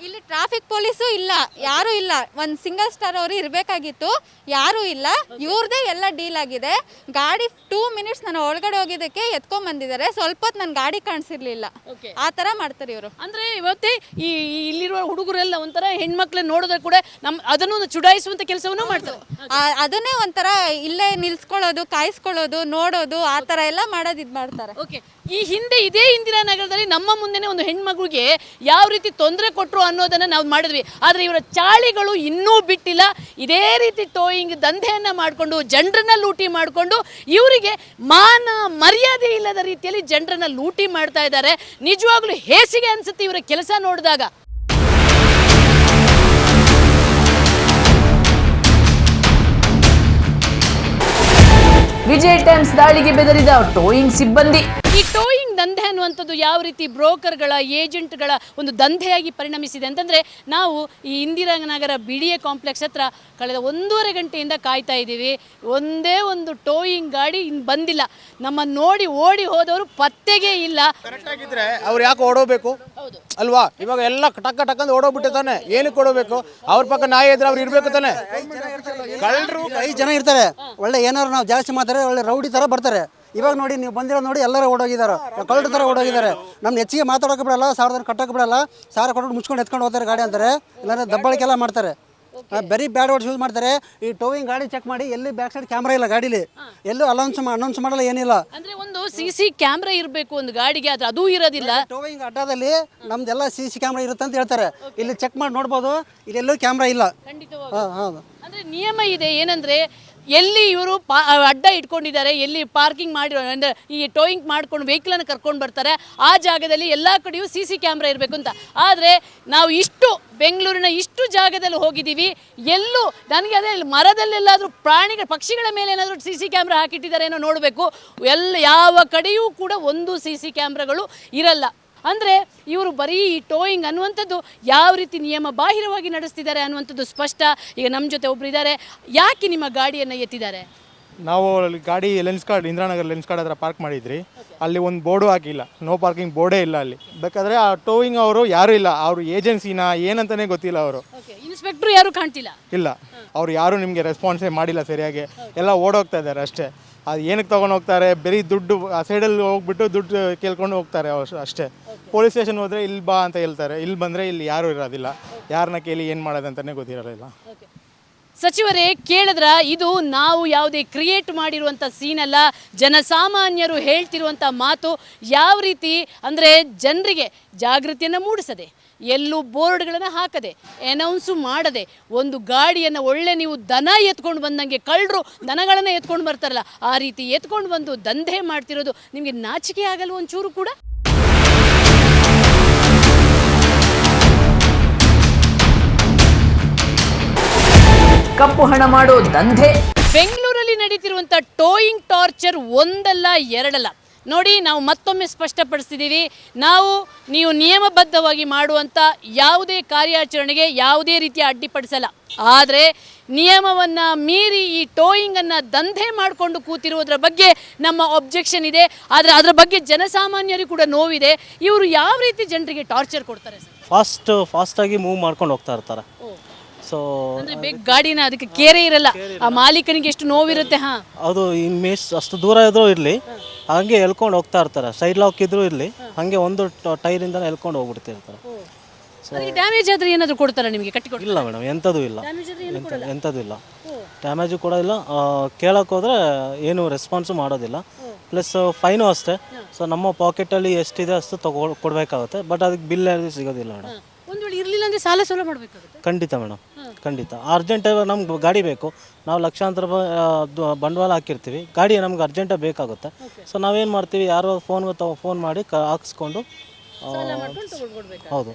ಇಲ್ಲಿ ಟ್ರಾಫಿಕ್ ಪೊಲೀಸು ಇಲ್ಲ, ಯಾರೂ ಇಲ್ಲ. ಒಂದು ಸಿಂಗಲ್ ಸ್ಟಾರ್ ಅವರು ಇರಬೇಕಾಗಿತ್ತು, ಯಾರೂ ಇಲ್ಲ. ಇವ್ರದೇ ಎಲ್ಲ ಡೀಲ್ ಆಗಿದೆ. ಗಾಡಿ 2 ಮಿನಿಟ್ಸ್ ನಾನು ಒಳಗಡೆ ಹೋಗಿದ್ದಕ್ಕೆ ಎತ್ಕೊಂಡ್ ಬಂದಿದ್ದಾರೆ. ಸ್ವಲ್ಪ ಹೊತ್ತು ನನ್ನ ಗಾಡಿ ಕಾಣಿಸಿರ್ಲಿಲ್ಲ. ಆ ತರ ಮಾಡ್ತಾರೆ ಇವರು. ಅಂದ್ರೆ ಇವತ್ತೇ ಇಲ್ಲಿರುವ ಹುಡುಗರೆಲ್ಲ ಒಂಥರ ಹೆಣ್ಮಕ್ಳನ್ನ ನೋಡಿದ್ರೆ ಕೂಡ ಅದನ್ನು ಚುಡಾಯಿಸುವಂತ ಕೆಲಸವನ್ನು ಮಾಡ್ತಾರೆ. ಅದನ್ನೇ ಒಂಥರ ಇಲ್ಲೇ ನಿಲ್ಸ್ಕೊಳ್ಳೋದು, ಕಾಯಿಸ್ಕೊಳ್ಳೋದು, ನೋಡೋದು, ಆ ತರ ಎಲ್ಲ ಮಾಡೋದು ಇದು ಮಾಡ್ತಾರೆ. ಓಕೆ, ಈ ಹಿಂದೆ ಇದೇ ಇಂದಿರಾನಗರದಲ್ಲಿ ನಮ್ಮ ಮುಂದೆನೆ ಒಂದು ಹೆಣ್ಮಗುಗೆ ಯಾವ ರೀತಿ ತೊಂದರೆ ಕೊಟ್ಟರು ಅನ್ನೋದನ್ನ ನಾವು ಮಾಡಿದ್ವಿ. ಆದರೆ ಇವರ ಚಾಳಿಗಳು ಇನ್ನೂ ಬಿಟ್ಟಿಲ್ಲ. ಇದೇ ರೀತಿ ಟೋಯಿಂಗ್ ದಂಧೆಯನ್ನ ಮಾಡಿಕೊಂಡು ಜನರನ್ನ ಲೂಟಿ ಮಾಡಿಕೊಂಡು ಇವರಿಗೆ ಮಾನ ಮರ್ಯಾದೆ ಇಲ್ಲದ ರೀತಿಯಲ್ಲಿ ಜನರನ್ನ ಲೂಟಿ ಮಾಡ್ತಾ ಇದ್ದಾರೆ. ನಿಜವಾಗ್ಲೂ ಹೇಸಿಗೆ ಅನ್ಸುತ್ತೆ ಇವರ ಕೆಲಸ ನೋಡಿದಾಗ. ವಿಜಯ್ ಟೈಮ್ಸ್ ದಾಳಿಗೆ ಬೆದರಿದ ಟೋಯಿಂಗ್ ಸಿಬ್ಬಂದಿ. ಈ ಟೋಯಿಂಗ್ ದಂಧೆ ಅನ್ನುವಂಥದ್ದು ಯಾವ ರೀತಿ ಬ್ರೋಕರ್ಗಳ, ಏಜೆಂಟ್ಗಳ ಒಂದು ದಂಧೆಯಾಗಿ ಪರಿಣಮಿಸಿದೆ ಅಂತಂದರೆ, ನಾವು ಈ ಇಂದಿರಾನಗರ BDA ಕಾಂಪ್ಲೆಕ್ಸ್ ಹತ್ರ ಕಳೆದ 1.5 ಗಂಟೆಯಿಂದ ಕಾಯ್ತಾ ಇದ್ದೀವಿ. ಒಂದೇ ಒಂದು ಟೋಯಿಂಗ್ ಗಾಡಿ ಇನ್ನು ಬಂದಿಲ್ಲ. ನಮ್ಮ ನೋಡಿ ಓಡಿ ಹೋದವರು ಪತ್ತೆಗೆ ಇಲ್ಲ. ಕರೆಕ್ಟ್ ಆಗಿದ್ರೆ ಅವ್ರು ಯಾಕೆ ಓಡೋಬೇಕು ಅಲ್ವಾ? ಇವಾಗ ಎಲ್ಲ ಟಕ್ಕಂದು ಓಡೋಗ್ಬಿಟ್ಟೆ ತಾನೆ, ಏನಕ್ಕೆ ಓಡೋಬೇಕು? ಅವ್ರ ಪಕ್ಕ ನಾಯಿ ಇದ್ರೆ ಅವ್ರು ಇರ್ಬೇಕು ತಾನೆ. ಕಳ್ಳರು 5 ಜನ ಇರ್ತಾರೆ, ಒಳ್ಳೆ ಏನಾರು ನಾವು ಜಾಸ್ತಿ ಮಾತಾರೆ, ಒಳ್ಳೆ ರೌಡಿ ಥರ ಬರ್ತಾರೆ. ಇವಾಗ ನೋಡಿ, ನೀವು ಬಂದಿರೋ ನೋಡಿ, ಎಲ್ಲರೂ ಓಡೋಗಿದ್ದಾರೆ, ಕಳ್ಳರ ಥರ ಓಡೋಗಿದ್ದಾರೆ. ನಮ್ಗೆ ಹೆಚ್ಚಿಗೆ ಮಾತಾಡೋಕೆ ಬಿಡಲ್ಲ, 1000 ಕಟ್ಟೋಕೆ ಬಿಡಲ್ಲ, 1000 ಕೊಟ್ಟು ಮುಚ್ಕೊಂಡು ಎತ್ಕೊಂಡು ಹೋಗ್ತಾರೆ ಗಾಡಿ ಅಂತಾರೆ. ಇಲ್ಲಾಂದ್ರೆ ದಬ್ಬಾಳಿಕೆಲ್ಲ ಮಾಡ್ತಾರೆ, ಬರೀ ಬ್ಯಾಡ್ ವರ್ಡ್ಸ್ ಯೂಸ್ ಮಾಡ್ತಾರೆ. ಈ ಟೋವಿಂಗ್ ಗಾಡಿ ಚೆಕ್ ಮಾಡಿ, ಎಲ್ಲಿ ಬ್ಯಾಕ್ ಸೈಡ್ ಕ್ಯಾಮ್ರಾ ಇಲ್ಲ ಗಾಡೀಲಿ, ಎಲ್ಲೂ ಅನೌನ್ಸ್ ಮಾಡಲ್ಲ, ಏನಿಲ್ಲ. ಅಂದ್ರೆ ಒಂದು CC ಕ್ಯಾಮ್ರಾ ಇರಬೇಕು ಒಂದು ಗಾಡಿಗೆ, ಆದ್ರೆ ಅದೂ ಇರೋದಿಲ್ಲ. ಟೋವಿಂಗ್ ಅಡ್ಡಾದಲ್ಲಿ ನಮ್ದೆಲ್ಲ CC ಕ್ಯಾಮ್ರಾ ಇರುತ್ತೆ ಅಂತ ಹೇಳ್ತಾರೆ. ಇಲ್ಲಿ ಚೆಕ್ ಮಾಡಿ ನೋಡ್ಬೋದು, ಇಲ್ಲೆಲ್ಲೂ ಕ್ಯಾಮ್ರಾ ಇಲ್ಲ. ಹೌದು. ಅಂದ್ರೆ ನಿಯಮ ಇದೆ ಏನಂದ್ರೆ, ಎಲ್ಲಿ ಇವರು ಅಡ್ಡ ಇಟ್ಕೊಂಡಿದ್ದಾರೆ, ಎಲ್ಲಿ ಪಾರ್ಕಿಂಗ್ ಮಾಡಿ ಅಂದರೆ ಈ ಟೋಯಿಂಗ್ ಮಾಡ್ಕೊಂಡು ವೆಹಿಕಲನ್ನು ಕರ್ಕೊಂಡು ಬರ್ತಾರೆ, ಆ ಜಾಗದಲ್ಲಿ ಎಲ್ಲ ಕಡೆಯೂ CC ಕ್ಯಾಮ್ರಾ ಇರಬೇಕು ಅಂತ. ಆದರೆ ನಾವು ಬೆಂಗಳೂರಿನ ಇಷ್ಟು ಜಾಗದಲ್ಲಿ ಹೋಗಿದ್ದೀವಿ, ಎಲ್ಲೂ ನನಗೆ ಅದೇ ಮರದಲ್ಲೆಲ್ಲಾದರೂ ಪಕ್ಷಿಗಳ ಮೇಲೆ ಏನಾದರೂ CC ಕ್ಯಾಮ್ರಾ ಹಾಕಿಟ್ಟಿದ್ದಾರೆ ಏನೋ ನೋಡಬೇಕು. ಯಾವ ಕಡೆಯೂ ಕೂಡ ಒಂದು CC ಕ್ಯಾಮ್ರಾಗಳು ಇರಲ್ಲ. ಅಂದರೆ ಇವರು ಬರೀ ಈ ಟೋಯಿಂಗ್ ಅನ್ನುವಂಥದ್ದು ಯಾವ ರೀತಿ ನಿಯಮ ಬಾಹಿರವಾಗಿ ನಡೆಸ್ತಿದ್ದಾರೆ ಅನ್ನುವಂಥದ್ದು ಸ್ಪಷ್ಟ. ಈಗ ನಮ್ಮ ಜೊತೆ ಒಬ್ರು ಇದ್ದಾರೆ. ಯಾಕೆ ನಿಮ್ಮ ಗಾಡಿಯನ್ನು ಎತ್ತಿದ್ದಾರೆ? ನಾವು ಗಾಡಿ ಇಂದಿರಾನಗರ ಲೆನ್ಸ್ ಕಾರ್ಡ್ ಹತ್ರ ಪಾರ್ಕ್ ಮಾಡಿದ್ರಿ. ಅಲ್ಲಿ ಒಂದು ಬೋರ್ಡು ಹಾಕಿಲ್ಲ, ನೋ ಪಾರ್ಕಿಂಗ್ ಬೋರ್ಡೇ ಇಲ್ಲ ಅಲ್ಲಿ. ಬೇಕಾದರೆ ಆ ಟೋಯಿಂಗ್ ಅವರು ಯಾರೂ ಇಲ್ಲ, ಅವರು ಏಜೆನ್ಸಿನ ಏನಂತಲೇ ಗೊತ್ತಿಲ್ಲ. ಅವರು ಇನ್ಸ್ಪೆಕ್ಟ್ರು ಯಾರು ಕಾಣ್ತಿಲ್ಲ, ಇಲ್ಲ, ಅವ್ರು ಯಾರೂ ನಿಮಗೆ ರೆಸ್ಪಾನ್ಸೇ ಮಾಡಿಲ್ಲ ಸರಿಯಾಗಿ. ಎಲ್ಲ ಓಡೋಗ್ತಾ ಇದ್ದಾರೆ ಅಷ್ಟೇ. ಅದು ಏನಕ್ಕೆ ತೊಗೊಂಡು ಹೋಗ್ತಾರೆ? ಬರೀ ದುಡ್ಡು ಆ ಸೈಡಲ್ಲಿ ಹೋಗ್ಬಿಟ್ಟು ದುಡ್ಡು ಕೇಳ್ಕೊಂಡು ಹೋಗ್ತಾರೆ ಅಷ್ಟೇ. ಪೊಲೀಸ್ ಸ್ಟೇಷನ್ ಹೋದರೆ ಇಲ್ಲಿ ಬಾ ಅಂತ ಹೇಳ್ತಾರೆ, ಇಲ್ಲಿ ಬಂದರೆ ಇಲ್ಲಿ ಯಾರೂ ಇರೋದಿಲ್ಲ. ಯಾರನ್ನ ಕೇಳಿ ಏನು ಮಾಡೋದಂತಲೇ ಗೊತ್ತಿರೋದಿಲ್ಲ. ಸಚಿವರೇ ಕೇಳಿದ್ರ, ಇದು ನಾವು ಯಾವುದೇ ಕ್ರಿಯೇಟ್ ಮಾಡಿರುವಂಥ ಸೀನ್ ಅಲ್ಲ. ಜನಸಾಮಾನ್ಯರು ಹೇಳ್ತಿರುವಂಥ ಮಾತು. ಯಾವ ರೀತಿ ಅಂದರೆ ಜನರಿಗೆ ಜಾಗೃತಿಯನ್ನು ಮೂಡಿಸದೆ, ಎಲ್ಲೂ ಬೋರ್ಡ್ಗಳನ್ನು ಹಾಕದೆ, ಅನೌನ್ಸು ಮಾಡದೆ, ಒಂದು ಗಾಡಿಯನ್ನು ಒಳ್ಳೆ ನೀವು ದನ ಎತ್ಕೊಂಡು ಬಂದಂಗೆ, ಕಳ್ಳರು ದನಗಳನ್ನು ಎತ್ಕೊಂಡು ಬರ್ತಾರಲ್ಲ ಆ ರೀತಿ ಎತ್ಕೊಂಡು ಬಂದು ದಂಧೆ ಮಾಡ್ತಿರೋದು ನಿಮಗೆ ನಾಚಿಕೆ ಆಗಲ್ಲ ಒಂಚೂರು ಕೂಡ? ಕಪ್ಪು ಹಣ ಮಾಡೋ ದಂಧೆ. ಬೆಂಗಳೂರಲ್ಲಿ ನಡೀತಿರುವಂಥ ಟೋಯಿಂಗ್ ಟಾರ್ಚರ್ ಒಂದಲ್ಲ ಎರಡಲ್ಲ. ನೋಡಿ, ನಾವು ಮತ್ತೊಮ್ಮೆ ಸ್ಪಷ್ಟಪಡಿಸ್ತಿದ್ದೀವಿ, ನೀವು ನಿಯಮಬದ್ಧವಾಗಿ ಮಾಡುವಂಥ ಯಾವುದೇ ಕಾರ್ಯಾಚರಣೆಗೆ ಯಾವುದೇ ರೀತಿಯ ಅಡ್ಡಿಪಡಿಸಲ್ಲ. ಆದರೆ ನಿಯಮವನ್ನು ಮೀರಿ ಈ ಟೋಯಿಂಗನ್ನು ದಂಧೆ ಮಾಡಿಕೊಂಡು ಕೂತಿರುವುದರ ಬಗ್ಗೆ ನಮ್ಮ ಒಬ್ಜೆಕ್ಷನ್ ಇದೆ. ಆದರೆ ಅದರ ಬಗ್ಗೆ ಜನಸಾಮಾನ್ಯರಿಗೂ ಕೂಡ ನೋವಿದೆ. ಇವರು ಯಾವ ರೀತಿ ಜನರಿಗೆ ಟಾರ್ಚರ್ ಕೊಡ್ತಾರೆ ಸರ್? ಫಾಸ್ಟಾಗಿ ಮೂವ್ ಮಾಡ್ಕೊಂಡು ಹೋಗ್ತಾ ಇರ್ತಾರೆ. ಸೊ ಬೇಗ ಗಾಡಿನ ಅದಕ್ಕೆ ಕೇರೆ ಇರಲ್ಲ, ಆ ಮಾಲೀಕನಿಗೆ ಎಷ್ಟು ನೋವಿರುತ್ತೆ. ಅದು ಅಷ್ಟು ದೂರ ಇದ್ರೂ ಇರಲಿ, ಹಂಗೆ ಎಳ್ಕೊಂಡು ಹೋಗ್ತಾ ಇರ್ತಾರೆ. ಸೈಡ್ ಲಾಕ್ ಇದ್ರೂ ಇರಲಿ, ಹಂಗೆ ಒಂದು ಟೈರಿಂದ ಎಳ್ಕೊಂಡು ಹೋಗ್ಬಿಡ್ತಿರ್ತಾರೆ. ಡ್ಯಾಮೇಜ್ ಆದ್ರೆ ಏನಾದರೂ ಕೊಡ್ತಾರೆ ನಿಮಗೆ? ಇಲ್ಲ ಮೇಡಮ್, ಎಂಥದ್ದು ಇಲ್ಲ. ಡ್ಯಾಮೇಜು ಕೂಡ ಇಲ್ಲ. ಕೇಳಕ್ಕೆ ಹೋದರೆ ಏನು ರೆಸ್ಪಾನ್ಸು ಮಾಡೋದಿಲ್ಲ. ಪ್ಲಸ್ ಫೈನು ಅಷ್ಟೇ. ಸೊ ನಮ್ಮ ಪಾಕೆಟಲ್ಲಿ ಎಷ್ಟಿದೆ ಅಷ್ಟು ಕೊಡಬೇಕಾಗುತ್ತೆ. ಬಟ್ ಅದಕ್ಕೆ ಬಿಲ್ ಸಿಗೋದಿಲ್ಲ ಮೇಡಮ್. ಒಂದು ವೇಳೆ ಇರಲಿಲ್ಲ ಅಂದರೆ ಸಾಲ ಮಾಡಬೇಕಾಗುತ್ತೆ. ಖಂಡಿತ ಮೇಡಮ್, ಖಂಡಿತ. ಅರ್ಜೆಂಟಾಗಿ ನಮ್ಗೆ ಗಾಡಿ ಬೇಕು, ನಾವು ಲಕ್ಷಾಂತರ ರೂಪಾಯಿ ಬಂಡವಾಳ ಹಾಕಿರ್ತೀವಿ, ಗಾಡಿ ನಮ್ಗೆ ಅರ್ಜೆಂಟಾಗಿ ಬೇಕಾಗುತ್ತೆ. ಸೊ ನಾವೇನು ಮಾಡ್ತೀವಿ, ಯಾರೋ ಫೋನ್ ಮಾಡಿ ಹಾಕಿಸ್ಕೊಂಡು ಹೌದು.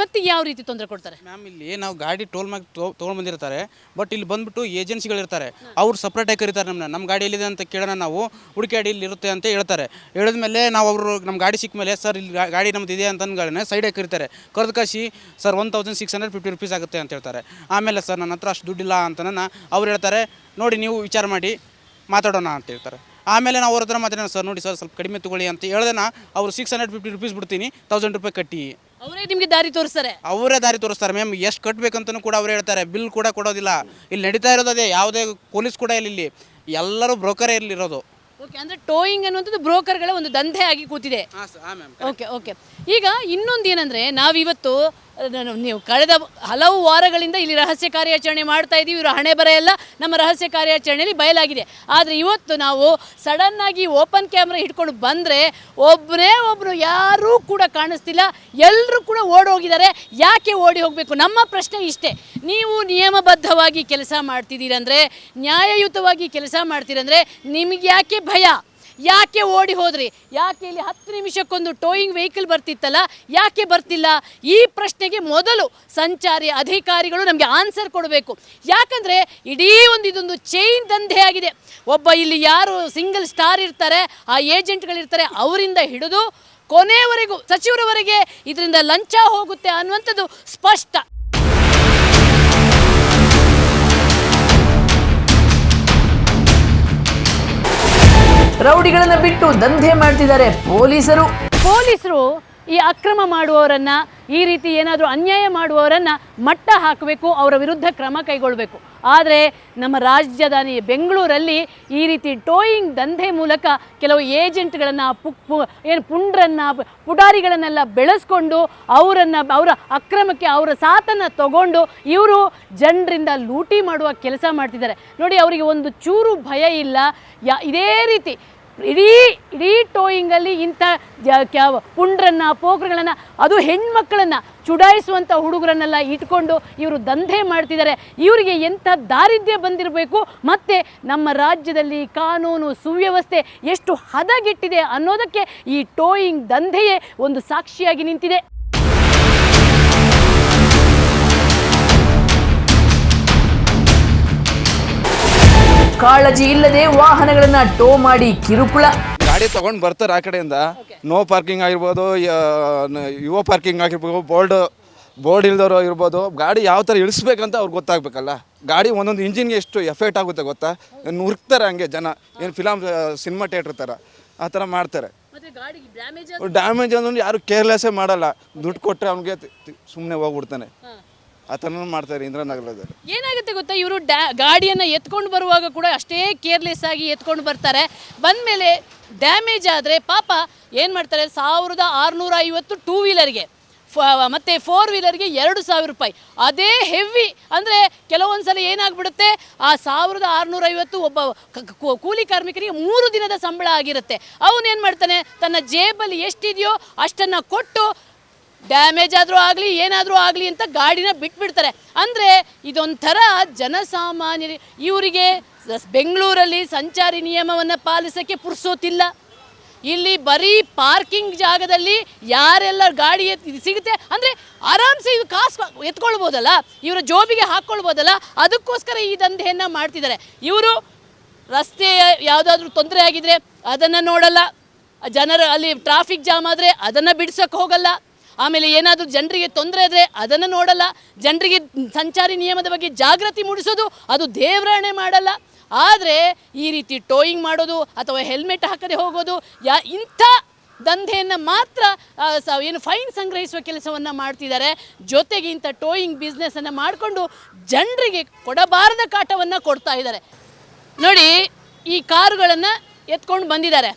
ಮತ್ತೆ ಯಾವ ರೀತಿ ತೊಂದರೆ ಕೊಡ್ತಾರೆ ಮ್ಯಾಮ್? ಇಲ್ಲಿ ನಾವು ಗಾಡಿ ತೊಗೊಂಡು ಬಂದಿರ್ತಾರೆ, ಬಟ್ ಇಲ್ಲಿ ಬಂದ್ಬಿಟ್ಟು ಏಜೆನ್ಸಿಗಳಿರ್ತಾರೆ, ಅವ್ರು ಸಪ್ರೇಟಾಗಿ ಕರೀತಾರೆ ನಮ್ಮ ಗಾಡಿ ಎಲ್ಲಿದೆ ಅಂತ ಕೇಳೋಣ, ನಾವು ಹುಡುಕಾಡಿ ಇಲ್ಲಿ ಇರುತ್ತೆ ಅಂತ ಹೇಳ್ತಾರೆ. ಹೇಳಿದ್ಮೇಲೆ ನಾವು ಅವರು ನಮ್ಮ ಗಾಡಿ ಸಿಕ್ಕ ಮೇಲೆ ಸರ್ ಇಲ್ಲಿ ಗಾಡಿ ನಮ್ದು ಇದೆ ಅಂತ ಅಂದ್ಗಳೇ ಸೈಡಾಗಿ ಕರೀತಾರೆ. ಕರೆದು ಕಾಶಿ ಸರ್ 1650 ರೂಪೀಸ್ ಆಗುತ್ತೆ ಅಂತ ಹೇಳ್ತಾರೆ. ಆಮೇಲೆ ಸರ್ ನನ್ನ ಹತ್ರ ಅಷ್ಟು ದುಡ್ಡಿಲ್ಲ ಅಂತ ಅವ್ರು ಹೇಳ್ತಾರೆ, ನೋಡಿ ನೀವು ವಿಚಾರ ಮಾಡಿ ಮಾತಾಡೋಣ ಅಂತ ಹೇಳ್ತಾರೆ. ಆಮೇಲೆ ನಾವು ಅವ್ರ ಹತ್ರ ಮಾತಾಡೋಣ, ಸರ್ ನೋಡಿ ಸರ್ ಸ್ವಲ್ಪ ಕಡಿಮೆ ತೊಗೊಳ್ಳಿ ಅಂತ ಹೇಳ್ದೇನ ಅವರು 650 ರೂಪೀಸ್ ಬಿಡ್ತೀನಿ, 1000 ರೂಪಾಯಿ ಕಟ್ಟಿ ಅವರೇ ನಿಮಗೆ ದಾರಿ ತೋರಿಸ್ತಾರೆ. ಅವರೇ ದಾರಿ ತೋರಿಸ್ತಾರೆ ಮ್ಯಾಮ್. ಎಷ್ಟು ಕಟ್ಟಬೇಕಂತನೂ ಕೂಡ ಅವ್ರು ಹೇಳ್ತಾರೆ. ಬಿಲ್ ಕೂಡ ಕೊಡೋದಿಲ್ಲ. ಇಲ್ಲಿ ನಡೀತಾ ಇರೋದು ಅದೇ, ಯಾವುದೇ ಪೊಲೀಸ್ ಕೂಡ ಇಲ್ಲಿ ಎಲ್ಲರೂ ಬ್ರೋಕರೇ ಇಲ್ಲಿರೋದು. ಓಕೆ, ಅಂದರೆ ಟೋಯಿಂಗ್ ಅನ್ನುವಂಥದ್ದು ಬ್ರೋಕರ್ಗಳ ಒಂದು ದಂಧೆ ಆಗಿ ಕೂತಿದೆ. ಓಕೆ. ಈಗ ಇನ್ನೊಂದು ಏನಂದರೆ, ನಾವಿವತ್ತು ನೀವು ಕಳೆದ ಹಲವು ವಾರಗಳಿಂದ ಇಲ್ಲಿ ರಹಸ್ಯ ಕಾರ್ಯಾಚರಣೆ ಮಾಡ್ತಾ ಇದ್ದೀವಿ. ಇವರು ಹಣೆ ಬರ ಎಲ್ಲ ನಮ್ಮ ರಹಸ್ಯ ಕಾರ್ಯಾಚರಣೆಯಲ್ಲಿ ಬಯಲಾಗಿದೆ. ಆದರೆ ಇವತ್ತು ನಾವು ಸಡನ್ನಾಗಿ ಓಪನ್ ಕ್ಯಾಮ್ರಾ ಹಿಡ್ಕೊಂಡು ಬಂದರೆ ಒಬ್ಬರು ಯಾರೂ ಕೂಡ ಕಾಣಿಸ್ತಿಲ್ಲ, ಎಲ್ಲರೂ ಕೂಡ ಓಡೋಗಿದ್ದಾರೆ. ಯಾಕೆ ಓಡಿ ಹೋಗಬೇಕು? ನಮ್ಮ ಪ್ರಶ್ನೆ ಇಷ್ಟೇ. ನೀವು ನಿಯಮಬದ್ಧವಾಗಿ ಕೆಲಸ ಮಾಡ್ತಿದ್ದೀರಂದರೆ, ನ್ಯಾಯಯುತವಾಗಿ ಕೆಲಸ ಮಾಡ್ತೀರಂದರೆ ನಿಮಗೆ ಯಾಕೆ ಭಯ? ಯಾಕೆ ಓಡಿ ಹೋದ್ರಿ? ಯಾಕೆ ಇಲ್ಲಿ 10 ನಿಮಿಷಕ್ಕೊಂದು ಟೋಯಿಂಗ್ ವೆಹಿಕಲ್ ಬರ್ತಿತ್ತಲ್ಲ, ಯಾಕೆ ಬರ್ತಿಲ್ಲ? ಈ ಪ್ರಶ್ನೆಗೆ ಮೊದಲು ಸಂಚಾರಿ ಅಧಿಕಾರಿಗಳು ನಮಗೆ ಆನ್ಸರ್ ಕೊಡಬೇಕು. ಯಾಕಂದರೆ ಇದೊಂದು ಚೈನ್ ದಂಧೆ ಆಗಿದೆ. ಒಬ್ಬ ಇಲ್ಲಿ ಯಾರು ಸಿಂಗಲ್ ಸ್ಟಾರ್ ಇರ್ತಾರೆ, ಆ ಏಜೆಂಟ್ಗಳಿರ್ತಾರೆ, ಅವರಿಂದ ಹಿಡಿದು ಕೊನೆಯವರೆಗೂ ಸಚಿವರವರೆಗೆ ಇದರಿಂದ ಲಂಚ ಹೋಗುತ್ತೆ ಅನ್ನುವಂಥದ್ದು ಸ್ಪಷ್ಟ. ರೌಡಿಗಳನ್ನು ಬಿಟ್ಟು ದಂಧೆ ಮಾಡ್ತಿದ್ದಾರೆ ಪೊಲೀಸರು. ಈ ಅಕ್ರಮ ಮಾಡುವವರನ್ನು, ಈ ರೀತಿ ಏನಾದರೂ ಅನ್ಯಾಯ ಮಾಡುವವರನ್ನು ಮಟ್ಟ ಹಾಕಬೇಕು, ಅವರ ವಿರುದ್ಧ ಕ್ರಮ ಕೈಗೊಳ್ಳಬೇಕು. ಆದರೆ ನಮ್ಮ ರಾಜಧಾನಿ ಬೆಂಗಳೂರಲ್ಲಿ ಈ ರೀತಿ ಟೋಯಿಂಗ್ ದಂಧೆ ಮೂಲಕ ಕೆಲವು ಏಜೆಂಟ್ಗಳನ್ನು ಪುಂಡ್ರನ್ನು ಪುಡಾರಿಗಳನ್ನೆಲ್ಲ ಬೆಳೆಸ್ಕೊಂಡು ಅವರ ಅಕ್ರಮಕ್ಕೆ ಅವರ ಸಾಥನ್ನು ತಗೊಂಡು ಇವರು ಜನರಿಂದ ಲೂಟಿ ಮಾಡುವ ಕೆಲಸ ಮಾಡ್ತಿದ್ದಾರೆ. ನೋಡಿ, ಅವರಿಗೆ ಒಂದು ಚೂರು ಭಯ ಇಲ್ಲ. ಇದೇ ರೀತಿ ಇಡೀ ಟೋಯಿಂಗಲ್ಲಿ ಇಂಥ ಪುಂಡ್ರನ್ನು ಪೋಖ್ರಗಳನ್ನು, ಅದು ಹೆಣ್ಮಕ್ಕಳನ್ನು ಚುಡಾಯಿಸುವಂಥ ಹುಡುಗರನ್ನೆಲ್ಲ ಇಟ್ಕೊಂಡು ಇವರು ದಂಧೆ ಮಾಡ್ತಿದ್ದಾರೆ. ಇವರಿಗೆ ಎಂಥ ದಾರಿದ್ರ್ಯ ಬಂದಿರಬೇಕು, ಮತ್ತು ನಮ್ಮ ರಾಜ್ಯದಲ್ಲಿ ಕಾನೂನು ಸುವ್ಯವಸ್ಥೆ ಎಷ್ಟು ಹದಗೆಟ್ಟಿದೆ ಅನ್ನೋದಕ್ಕೆ ಈ ಟೋಯಿಂಗ್ ದಂಧೆಯೇ ಒಂದು ಸಾಕ್ಷಿಯಾಗಿ ನಿಂತಿದೆ. ಕಾಳಜಿ ಇಲ್ಲದೆ ವಾಹನಗಳನ್ನ ಟೋ ಮಾಡಿ ಕಿರುಕುಳ. ಗಾಡಿ ತಗೊಂಡು ಬರ್ತಾರೆ ಆ ಕಡೆಯಿಂದ, ನೋ ಪಾರ್ಕಿಂಗ್ ಆಗಿರ್ಬೋದು, ಯುವ ಪಾರ್ಕಿಂಗ್ ಆಗಿರ್ಬೋದು, ಬೋರ್ಡ್ ಇಲ್ದವರು ಇರ್ಬೋದು. ಗಾಡಿ ಯಾವ ಥರ ಇಳಿಸ್ಬೇಕಂತ ಅವ್ರಿಗೆ ಗೊತ್ತಾಗಬೇಕಲ್ಲ. ಗಾಡಿ ಒಂದೊಂದು ಇಂಜಿನ್ಗೆ ಎಷ್ಟು ಎಫೆಕ್ಟ್ ಆಗುತ್ತೆ ಗೊತ್ತಾ? ನುರ್ಕ್ತಾರೆ ಹಂಗೆ ಜನ, ಏನು ಸಿನಿಮಾ ಥಿಯೇಟ್ರ್ ಥರ ಆ ಥರ ಮಾಡ್ತಾರೆ. ಡ್ಯಾಮೇಜ್ ಅಂದ್ರೆ ಯಾರು ಕೇರ್ಲೆಸ್ಸೇ ಮಾಡಲ್ಲ. ದುಡ್ಡು ಕೊಟ್ಟರೆ ಅವ್ನಿಗೆ ಸುಮ್ಮನೆ ಹೋಗ್ಬಿಡ್ತಾನೆ. ಆ ಥರ ಮಾಡ್ತಾರೆ ಇಂದ್ರನಗರದಲ್ಲಿ. ಏನಾಗುತ್ತೆ ಗೊತ್ತಾ, ಇವರು ಗಾಡಿಯನ್ನು ಎತ್ಕೊಂಡು ಬರುವಾಗ ಕೂಡ ಅಷ್ಟೇ ಕೇರ್ಲೆಸ್ ಆಗಿ ಎತ್ಕೊಂಡು ಬರ್ತಾರೆ. ಬಂದಮೇಲೆ ಡ್ಯಾಮೇಜ್ ಆದರೆ ಪಾಪ ಏನು ಮಾಡ್ತಾರೆ, 1650 ಟೂ ವೀಲರ್ಗೆ, ಮತ್ತು 4 ವೀಲರ್ಗೆ 2000 ರೂಪಾಯಿ. ಅದೇ ಹೆವಿ ಅಂದರೆ ಕೆಲವೊಂದು ಸಲ ಏನಾಗ್ಬಿಡುತ್ತೆ, ಆ 1650 ಒಬ್ಬ ಕೂಲಿ ಕಾರ್ಮಿಕರಿಗೆ 3 ದಿನದ ಸಂಬಳ ಆಗಿರುತ್ತೆ. ಅವನೇನು ಮಾಡ್ತಾನೆ, ತನ್ನ ಜೇಬಲ್ಲಿ ಎಷ್ಟಿದೆಯೋ ಅಷ್ಟನ್ನು ಕೊಟ್ಟು ಡ್ಯಾಮೇಜ್ ಆದರೂ ಆಗಲಿ ಏನಾದರೂ ಆಗಲಿ ಅಂತ ಗಾಡಿನ ಬಿಟ್ಬಿಡ್ತಾರೆ. ಅಂದರೆ ಇದೊಂಥರ ಜನಸಾಮಾನ್ಯರಿಗೆ, ಇವರಿಗೆ ಬೆಂಗಳೂರಲ್ಲಿ ಸಂಚಾರಿ ನಿಯಮವನ್ನು ಪಾಲಿಸೋಕ್ಕೆ ಪುರ್ಸೋತಿಲ್ಲ. ಇಲ್ಲಿ ಬರೀ ಪಾರ್ಕಿಂಗ್ ಜಾಗದಲ್ಲಿ ಯಾರೆಲ್ಲ ಗಾಡಿ ಸಿಗುತ್ತೆ ಅಂದರೆ ಆರಾಮ್ಸೆ ಇದು ಕಾಸು ಎತ್ಕೊಳ್ಬೋದಲ್ಲ, ಇವರ ಜೋಬಿಗೆ ಹಾಕ್ಕೊಳ್ಬೋದಲ್ಲ, ಅದಕ್ಕೋಸ್ಕರ ಈ ದಂಧೆಯನ್ನು ಮಾಡ್ತಿದ್ದಾರೆ. ಇವರು ರಸ್ತೆ ಯಾವುದಾದ್ರೂ ತೊಂದರೆ ಆಗಿದ್ರೆ ಅದನ್ನು ನೋಡಲ್ಲ, ಜನರು ಅಲ್ಲಿ ಟ್ರಾಫಿಕ್ ಜಾಮ್ ಆದರೆ ಅದನ್ನು ಬಿಡ್ಸೋಕ್ಕೆ ಹೋಗಲ್ಲ, ಆಮೇಲೆ ಏನಾದರೂ ಜನರಿಗೆ ತೊಂದರೆ ಆದರೆ ಅದನ್ನು ನೋಡಲ್ಲ, ಜನರಿಗೆ ಸಂಚಾರಿ ನಿಯಮದ ಬಗ್ಗೆ ಜಾಗೃತಿ ಮೂಡಿಸೋದು ಅದು ದೇವರಾಣೆ ಮಾಡಲ್ಲ. ಆದರೆ ಈ ರೀತಿ ಟೋಯಿಂಗ್ ಮಾಡೋದು ಅಥವಾ ಹೆಲ್ಮೆಟ್ ಹಾಕದೆ ಹೋಗೋದು ಇಂಥ ದಂಧೆಯನ್ನು ಮಾತ್ರ ಏನು ಫೈನ್ ಸಂಗ್ರಹಿಸುವ ಕೆಲಸವನ್ನು ಮಾಡ್ತಿದ್ದಾರೆ. ಜೊತೆಗೆ ಇಂಥ ಟೋಯಿಂಗ್ ಬಿಸ್ನೆಸ್ಸನ್ನು ಮಾಡಿಕೊಂಡು ಜನರಿಗೆ ಕೊಡಬಾರದ ಕಾಟವನ್ನು ಕೊಡ್ತಾ ಇದ್ದಾರೆ. ನೋಡಿ, ಈ ಕಾರುಗಳನ್ನು ಎತ್ಕೊಂಡು ಬಂದಿದ್ದಾರೆ.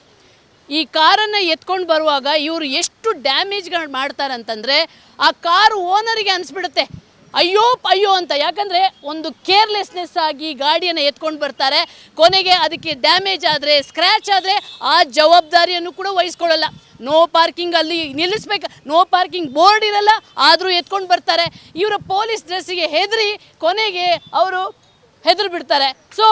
ಈ ಕಾರನ್ನು ಎತ್ಕೊಂಡು ಬರುವಾಗ ಇವರು ಎಷ್ಟು ಡ್ಯಾಮೇಜ್ಗಳು ಮಾಡ್ತಾರೆ ಅಂತಂದರೆ ಆ ಕಾರು ಓನರಿಗೆ ಅನಿಸ್ಬಿಡುತ್ತೆ ಅಯ್ಯೋ ಅಯ್ಯೋ ಅಂತ. ಯಾಕಂದರೆ ಒಂದು ಕೇರ್ಲೆಸ್ನೆಸ್ ಆಗಿ ಗಾಡಿಯನ್ನು ಎತ್ಕೊಂಡು ಬರ್ತಾರೆ. ಕೊನೆಗೆ ಅದಕ್ಕೆ ಡ್ಯಾಮೇಜ್ ಆದರೆ, ಸ್ಕ್ರ್ಯಾಚ್ ಆದರೆ ಆ ಜವಾಬ್ದಾರಿಯನ್ನು ಕೂಡ ವಹಿಸ್ಕೊಳ್ಳಲ್ಲ. ನೋ ಪಾರ್ಕಿಂಗ್ ಅಲ್ಲಿ ನಿಲ್ಲಿಸ್ಬೇಕು, ನೋ ಪಾರ್ಕಿಂಗ್ ಬೋರ್ಡ್ ಇರಲ್ಲ, ಆದರೂ ಎತ್ಕೊಂಡು ಬರ್ತಾರೆ. ಇವರ ಪೊಲೀಸ್ ಡ್ರೆಸ್ಸಿಗೆ ಹೆದರಿ ಕೊನೆಗೆ ಅವರು ಹೆದರು ಬಿಡ್ತಾರೆ. ಸೊ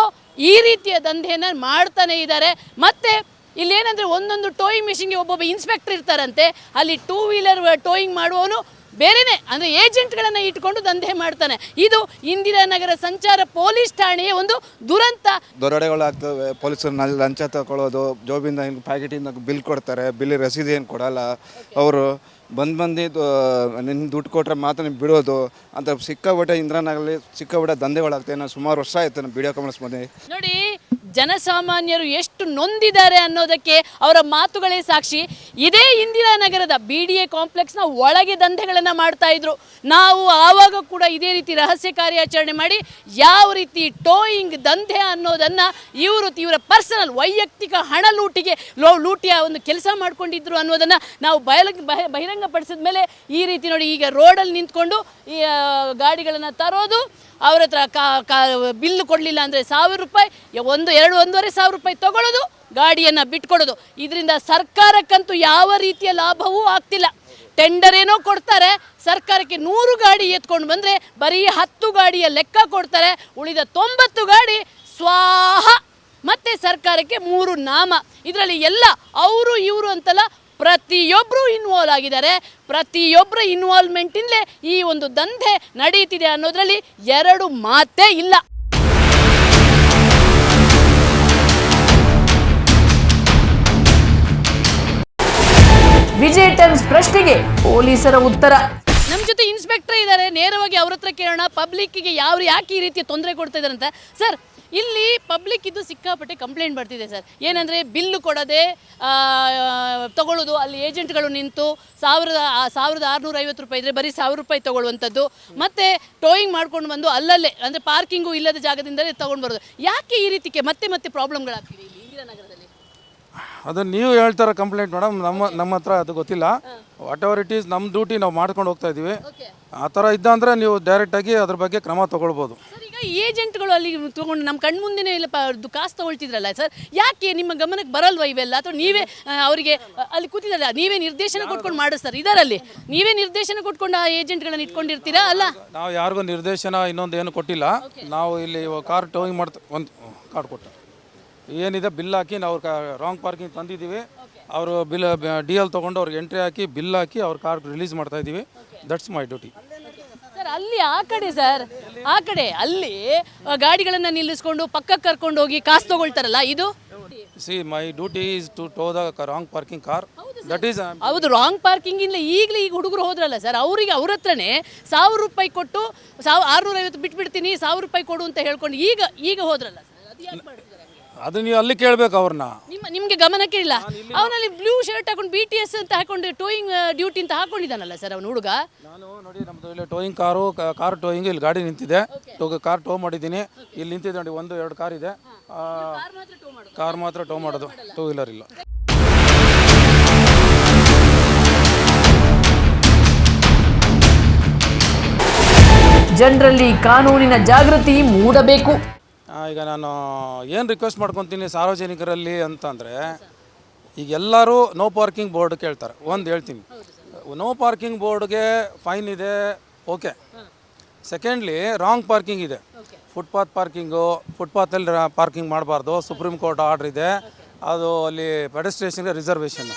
ಈ ರೀತಿಯ ದಂಧೆಯನ್ನು ಮಾಡ್ತಾನೆ ಇದ್ದಾರೆ. ಮತ್ತು ಇಲ್ಲೇನಂದರೆ ಒಂದೊಂದು ಟೋಯಿಂಗ್ ಮಿಷಿನ್ಗೆ ಒಬ್ಬೊಬ್ಬ ಇನ್ಸ್ಪೆಕ್ಟರ್ ಇರ್ತಾರಂತೆ. ಅಲ್ಲಿ 2 ವೀಲರ್ ಟೋಯಿಂಗ್ ಮಾಡುವವನು ಬೇರೆಯೇ, ಅಂದರೆ ಏಜೆಂಟ್ಗಳನ್ನು ಇಟ್ಕೊಂಡು ದಂಧೆ ಮಾಡ್ತಾನೆ. ಇದು ಇಂದಿರಾನಗರ ಸಂಚಾರ ಪೊಲೀಸ್ ಠಾಣೆಯ ಒಂದು ದುರಂತ. ದೊರಡೆಗಳಾಗ್ತವೆ, ಪೊಲೀಸರು ಲಂಚ ತಗೊಳ್ಳೋದು, ಜೋಬಿಂದ ಪ್ಯಾಕೆಟಿಂದ ಬಿಲ್ ಕೊಡ್ತಾರೆ, ಬಿಲ್ ರಸೀದಿ ಏನು ಕೊಡಲ್ಲ. ಅವರು ಬಂದು ನಿನ್ನ ದುಡ್ಡು ಕೊಟ್ಟರೆ ಮಾತ್ರ ನೀವು ಬಿಡೋದು ಅಂತ ಸಿಕ್ಕಾಬಿಟ್ಟೆ ಇಂದಿರಾನಗರಲ್ಲಿ ಸಿಕ್ಕಾಬಿಟ್ಟೆ ದಂಧೆಗಳಾಗ್ತವೆ. ನಾನು ಸುಮಾರು ವರ್ಷ ಆಯಿತು ನಾನು ವಿಡಿಯೋ ಕಾಮೆಂಟ್ಸ್ ಬಂದೆ. ನೋಡಿ, ಜನಸಾಮಾನ್ಯರು ಎಷ್ಟು ನೊಂದಿದ್ದಾರೆ ಅನ್ನೋದಕ್ಕೆ ಅವರ ಮಾತುಗಳೇ ಸಾಕ್ಷಿ. ಇದೇ ಇಂದಿರಾನಗರದ BDA ಕಾಂಪ್ಲೆಕ್ಸ್ನ ಒಳಗೆ ದಂಧೆಗಳನ್ನು ಮಾಡ್ತಾ ಇದ್ರು. ನಾವು ಆವಾಗ ಕೂಡ ಇದೇ ರೀತಿ ರಹಸ್ಯ ಕಾರ್ಯಾಚರಣೆ ಮಾಡಿ ಯಾವ ರೀತಿ ಟೋಯಿಂಗ್ ದಂಧೆ ಅನ್ನೋದನ್ನು ಇವರ ಪರ್ಸನಲ್ ವೈಯಕ್ತಿಕ ಹಣ ಲೂಟಿಯ ಒಂದು ಕೆಲಸ ಮಾಡ್ಕೊಂಡಿದ್ರು ಅನ್ನೋದನ್ನು ನಾವು ಬಹಿರಂಗಪಡಿಸಿದ ಮೇಲೆ ಈ ರೀತಿ ನೋಡಿ, ಈಗ ರೋಡಲ್ಲಿ ನಿಂತ್ಕೊಂಡು ಈ ಗಾಡಿಗಳನ್ನು ತರೋದು, ಅವ್ರ ಹತ್ರ ಬಿಲ್ಲು ಕೊಡಲಿಲ್ಲ ಅಂದರೆ 1000 ರೂಪಾಯಿ, 1,500 ರೂಪಾಯಿ ತೊಗೊಳ್ಳೋದು, ಗಾಡಿಯನ್ನು ಬಿಟ್ಕೊಡೋದು. ಇದರಿಂದ ಸರ್ಕಾರಕ್ಕಂತೂ ಯಾವ ರೀತಿಯ ಲಾಭವೂ ಆಗ್ತಿಲ್ಲ. ಟೆಂಡರ್ ಏನೋ ಕೊಡ್ತಾರೆ, ಸರ್ಕಾರಕ್ಕೆ 100 ಗಾಡಿ ಎತ್ಕೊಂಡು ಬಂದರೆ ಬರೀ 10 ಗಾಡಿಯ ಲೆಕ್ಕ ಕೊಡ್ತಾರೆ, ಉಳಿದ 90 ಗಾಡಿ ಸ್ವಾಹ. ಮತ್ತು ಸರ್ಕಾರಕ್ಕೆ 3 ನಾಮ. ಇದರಲ್ಲಿ ಎಲ್ಲ ಅವರು ಇವರು ಅಂತಲ್ಲ, ಪ್ರತಿಯೊಬ್ಬರು ಇನ್ವಾಲ್ವ್ ಆಗಿದ್ದಾರೆ. ಪ್ರತಿಯೊಬ್ಬರ ಇನ್ವಾಲ್ವ್ಮೆಂಟಿಂದಲೇ ಈ ಒಂದು ದಂಧೆ ನಡೀತಿದೆ ಅನ್ನೋದರಲ್ಲಿ 2 ಮಾತೇ ಇಲ್ಲ. ವಿಜಯ್ ಟೈಮ್ಸ್ ಪ್ರಶ್ನೆಗೆ ಪೊಲೀಸರ ಉತ್ತರ. ನಮ್ಮ ಜೊತೆ ಇನ್ಸ್ಪೆಕ್ಟರ್ ಇದ್ದಾರೆ, ನೇರವಾಗಿ ಅವ್ರ ಹತ್ರ ಕೇಳೋಣ. ಪಬ್ಲಿಕ್ಕಿಗೆ ಯಾಕೆ ಈ ರೀತಿ ತೊಂದರೆ ಕೊಡ್ತಾ ಇದ್ದಾರೆ ಅಂತ. ಸರ್, ಇಲ್ಲಿ ಪಬ್ಲಿಕ್ ಇದು ಸಿಕ್ಕಾಪಟ್ಟೆ ಕಂಪ್ಲೇಂಟ್ ಬರ್ತಿದೆ ಸರ್. ಏನಂದರೆ ಬಿಲ್ಲು ಕೊಡದೆ ತಗೊಳ್ಳೋದು, ಅಲ್ಲಿ ಏಜೆಂಟ್ಗಳು ನಿಂತು 1,650 ರೂಪಾಯಿ ಇದ್ದರೆ ಬರೀ 1,000 ರೂಪಾಯಿ ತೊಗೊಳ್ಳುವಂಥದ್ದು, ಮತ್ತು ಟೋಯಿಂಗ್ ಮಾಡ್ಕೊಂಡು ಬಂದು ಅಲ್ಲಲ್ಲೇ ಅಂದರೆ ಪಾರ್ಕಿಂಗು ಇಲ್ಲದ ಜಾಗದಿಂದಲೇ ತೊಗೊಂಡು ಬರೋದು. ಯಾಕೆ ಈ ರೀತಿಗೆ ಮತ್ತೆ ಪ್ರಾಬ್ಲಮ್ಗಳಾಗ್ತಿದೆ ಇಲ್ಲಿ ಇಂದಿರಾನಗರದಲ್ಲಿ? ಅದು ನೀವು ಹೇಳ್ತಾರ ಕಂಪ್ಲೇಂಟ್ ಮೇಡಮ್, ನಮ್ಮ ಹತ್ರ ಅದು ಗೊತ್ತಿಲ್ಲ. ವಾಟ್ ಎವರ್ ಇಟ್ ಈಸ್, ನಮ್ಮ ಡ್ಯೂಟಿ ನಾವು ಮಾಡ್ಕೊಂಡು ಹೋಗ್ತಾ ಇದ್ದೀವಿ. ಆ ಥರ ಇದ್ದಂದರೆ ನೀವು ಡೈರೆಕ್ಟಾಗಿ ಅದ್ರ ಬಗ್ಗೆ ಕ್ರಮ ತೊಗೊಳ್ಬೋದು. ಸರ್, ಈಗ ಏಜೆಂಟ್ಗಳು ಅಲ್ಲಿ ತೊಗೊಂಡು ನಮ್ಮ ಕಣ್ಮುಂದೆನೇ ಇಲ್ಲ ಕಾಸು ತೊಗೊಳ್ತಿದ್ರಲ್ಲ ಸರ್, ಯಾಕೆ ನಿಮ್ಮ ಗಮನಕ್ಕೆ ಬರಲ್ವ ಇವೆಲ್ಲ? ಅಥವಾ ನೀವೇ ಅವರಿಗೆ ಅಲ್ಲಿ ಕೂತಿದ್ರಲ್ಲ, ನೀವೇ ನಿರ್ದೇಶನ ಕೊಟ್ಕೊಂಡು ಮಾಡಿಸ್ತಾರೆ ಇದರಲ್ಲಿ, ನೀವೇ ನಿರ್ದೇಶನ ಕೊಟ್ಕೊಂಡು ಆ ಏಜೆಂಟ್ಗಳನ್ನ ಇಟ್ಕೊಂಡಿರ್ತೀರಾ? ಅಲ್ಲ, ನಾವು ಯಾರಿಗೂ ನಿರ್ದೇಶನ ಇನ್ನೊಂದು ಏನು ಕೊಟ್ಟಿಲ್ಲ. ನಾವು ಇಲ್ಲಿ ಕಾರ್ ಟೋಯಿಂಗ್ ಮಾಡ್ತಾ ಒಂದು ಕಾರ್ಡ್ ಕೊಟ್ಟು ಏನಿದೆ ಬಿಲ್ ಹಾಕಿ ನಾವು ರಾಂಗ್ ಪಾರ್ಕಿಂಗ್ ತಂದಿದ್ದೀವಿ. ಅವರು DL ತೊಗೊಂಡು ಅವ್ರಿಗೆ ಎಂಟ್ರಿ ಹಾಕಿ ಬಿಲ್ ಹಾಕಿ ಅವ್ರ ಕಾರ್ ರಿಲೀಸ್ ಮಾಡ್ತಾ ಇದ್ದೀವಿ. That's my duty. ಸರ್, ಅಲ್ಲಿ ಆ ಕಡೆ ಅಲ್ಲಿ ಗಾಡಿಗಳನ್ನು ನಿಲ್ಲಿಸ್ಕೊಂಡು ಪಕ್ಕಕ್ಕೆ ಕರ್ಕೊಂಡು ಹೋಗಿ ಕಾಸು ತೊಗೊಳ್ತಾರಲ್ಲ, ಇದು see my duty is to tow the wrong parking car. That is ಹೌದು, ರಾಂಗ್ ಪಾರ್ಕಿಂಗ್ ಇಲ್ಲ. ಈಗ ಹುಡುಗರು ಹೋದ್ರಲ್ಲ ಸರ್, ಅವ್ರಿಗೆ ಅವ್ರ ಹತ್ರನೇ 1,000 ರೂಪಾಯಿ ಕೊಟ್ಟು 650 ಬಿಟ್ಬಿಡ್ತೀನಿ, 1,000 ರೂಪಾಯಿ ಕೊಡು ಅಂತ ಹೇಳ್ಕೊಂಡು ಈಗ ಹೋದ್ರಲ್ಲ ಸರ್, ಅದು ಯಾಕೆ ಮಾಡಿದ್ರು? ಅದು ನೀವು ಅಲ್ಲಿ ಕೇಳಬೇಕು ಅವ್ರನ್ನ. ನಿಮಗೆ ಗಮನಕ್ಕೆ ಇಲ್ಲ? ಅವನಲ್ಲಿ ಬ್ಲೂ ಶರ್ಟ್ ಹಾಕೊಂಡು BTS ಅಂತ ಹಾಕೊಂಡು ಟೋಯಿಂಗ್ ಡ್ಯೂಟಿ ಅಂತ ಹಾಕೊಂಡಿದ್ದಾನಲ್ಲ ಸರ್ ಅವನು ಹುಡುಗ. ನಾನು ನೋಡಿ, ನಮ್ಮದು ಇಲ್ಲಿ ಟೋಯಿಂಗ್ ಕಾರ್ ಟೋಯಿಂಗ್ ಇಲ್ಲಿ ಗಾಡಿ ನಿಂತಿದೆ. ಕಾರ್ ಟೋ ಮಾಡಿದ್ದೀನಿ. ಇಲ್ಲಿ ನಿಂತಿದೆ ನೋಡಿ, 1-2 ಕಾರ್ ಇದೆ. ಕಾರ್ ಮಾತ್ರ ಟೋ ಮಾಡೋದು, 2 ವೀಲರ್ ಇಲ್ಲ. ಜನರಲ್ಲಿ ಕಾನೂನಿನ ಜಾಗೃತಿ ಮೂಡಬೇಕು. ಈಗ ನಾನು ಏನು ರಿಕ್ವೆಸ್ಟ್ ಮಾಡ್ಕೊತೀನಿ ಸಾರ್ವಜನಿಕರಲ್ಲಿ ಅಂತಂದರೆ, ಈಗ ಎಲ್ಲರೂ ನೋ ಪಾರ್ಕಿಂಗ್ ಬೋರ್ಡ್ ಕೇಳ್ತಾರೆ. ಒಂದು ಹೇಳ್ತೀನಿ, ನೋ ಪಾರ್ಕಿಂಗ್ ಬೋರ್ಡ್ಗೆ ಫೈನ್ ಇದೆ, ಓಕೆ. ಸೆಕೆಂಡ್ಲಿ ರಾಂಗ್ ಪಾರ್ಕಿಂಗ್ ಇದೆ. ಫುಟ್ಪಾತ್ ಪಾರ್ಕಿಂಗು, ಫುಟ್ಪಾತಲ್ಲಿ ಪಾರ್ಕಿಂಗ್ ಮಾಡಬಾರ್ದು, ಸುಪ್ರೀಂ ಕೋರ್ಟ್ ಆರ್ಡ್ರ್ ಇದೆ. ಅದು ಅಲ್ಲಿ ಪೆಡೆಸ್ಟ್ರೇಷನ್ಗೆ ರಿಸರ್ವೇಷನ್.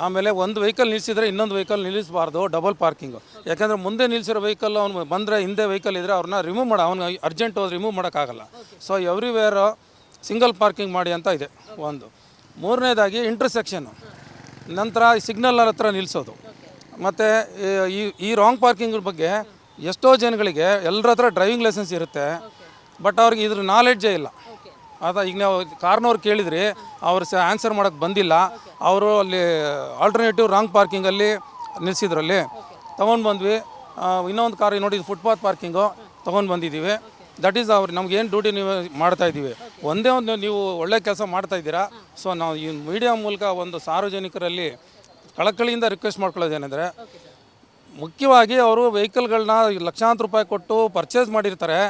ಆಮೇಲೆ ಒಂದು ವೆಹಿಕಲ್ ನಿಲ್ಲಿಸಿದ್ರೆ ಇನ್ನೊಂದು ವೆಹಿಕಲ್ ನಿಲ್ಲಿಸಬಾರ್ದು, ಡಬಲ್ ಪಾರ್ಕಿಂಗು. ಯಾಕಂದರೆ ಮುಂದೆ ನಿಲ್ಲಿಸಿರೋ ವೆಹಿಕಲ್ ಅವ್ನು ಬಂದರೆ ಹಿಂದೆ ವೆಹಿಕಲ್ ಇದ್ದರೆ ಅವ್ರನ್ನ ರಿಮೂವ್ ಅವ್ನು ಅರ್ಜೆಂಟ್ ಹೋದ್ರೆ ರಿಮೂವ್ ಮಾಡೋಕ್ಕಾಗಲ್ಲ. ಸೊ ಎವ್ರಿವೇರ್ ಸಿಂಗಲ್ ಪಾರ್ಕಿಂಗ್ ಮಾಡಿ ಅಂತ ಇದೆ ಒಂದು. ಮೂರನೇದಾಗಿ ಇಂಟರ್ಸೆಕ್ಷನ್ನು, ನಂತರ ಸಿಗ್ನಲ್ ಹತ್ರ ನಿಲ್ಲಿಸೋದು. ಮತ್ತು ಈ ರಾಂಗ್ ಪಾರ್ಕಿಂಗ್ ಬಗ್ಗೆ ಎಷ್ಟೋ ಜನಗಳಿಗೆ ಎಲ್ಲರ ಹತ್ರ ಡ್ರೈವಿಂಗ್ ಲೈಸೆನ್ಸ್ ಇರುತ್ತೆ, ಬಟ್ ಅವ್ರಿಗೆ ಇದ್ರ ನಾಲೆಡ್ಜೇ ಇಲ್ಲ. ಈಗ ನಾವು ಕಾರ್ನವ್ರು ಕೇಳಿದ್ರಿ, ಅವ್ರು ಆನ್ಸರ್ ಮಾಡೋಕ್ಕೆ ಬಂದಿಲ್ಲ. ಅವರು ಅಲ್ಲಿ ಆಲ್ಟರ್ನೇಟಿವ್ ರಾಂಗ್ ಪಾರ್ಕಿಂಗಲ್ಲಿ ನಿಲ್ಲಿಸಿದ್ರಲ್ಲಿ ತೊಗೊಂಡು ಬಂದ್ವಿ. ಇನ್ನೊಂದು ಕಾರ್ ನೋಡಿ ಫುಟ್ಪಾತ್ ಪಾರ್ಕಿಂಗು ತೊಗೊಂಡು ಬಂದಿದ್ದೀವಿ. ದಟ್ ಈಸ್ ನಮ್ಗೇನು ಡ್ಯೂಟಿ ನೀವು ಮಾಡ್ತಾಯಿದ್ದೀವಿ, ಒಂದೇ ಒಂದು ನೀವು ಒಳ್ಳೆ ಕೆಲಸ ಮಾಡ್ತಾಯಿದ್ದೀರಾ. ಸೊ ನಾವು ಈ ಮೀಡಿಯಾ ಮೂಲಕ ಒಂದು ಸಾರ್ವಜನಿಕರಲ್ಲಿ ಕಳಕಳಿಯಿಂದ ರಿಕ್ವೆಸ್ಟ್ ಮಾಡ್ಕೊಳ್ಳೋದೇನೆಂದರೆ, ಮುಖ್ಯವಾಗಿ ಅವರು ವೆಹಿಕಲ್ಗಳನ್ನ ಲಕ್ಷಾಂತರ ರೂಪಾಯಿ ಕೊಟ್ಟು ಪರ್ಚೇಸ್ ಮಾಡಿರ್ತಾರೆ.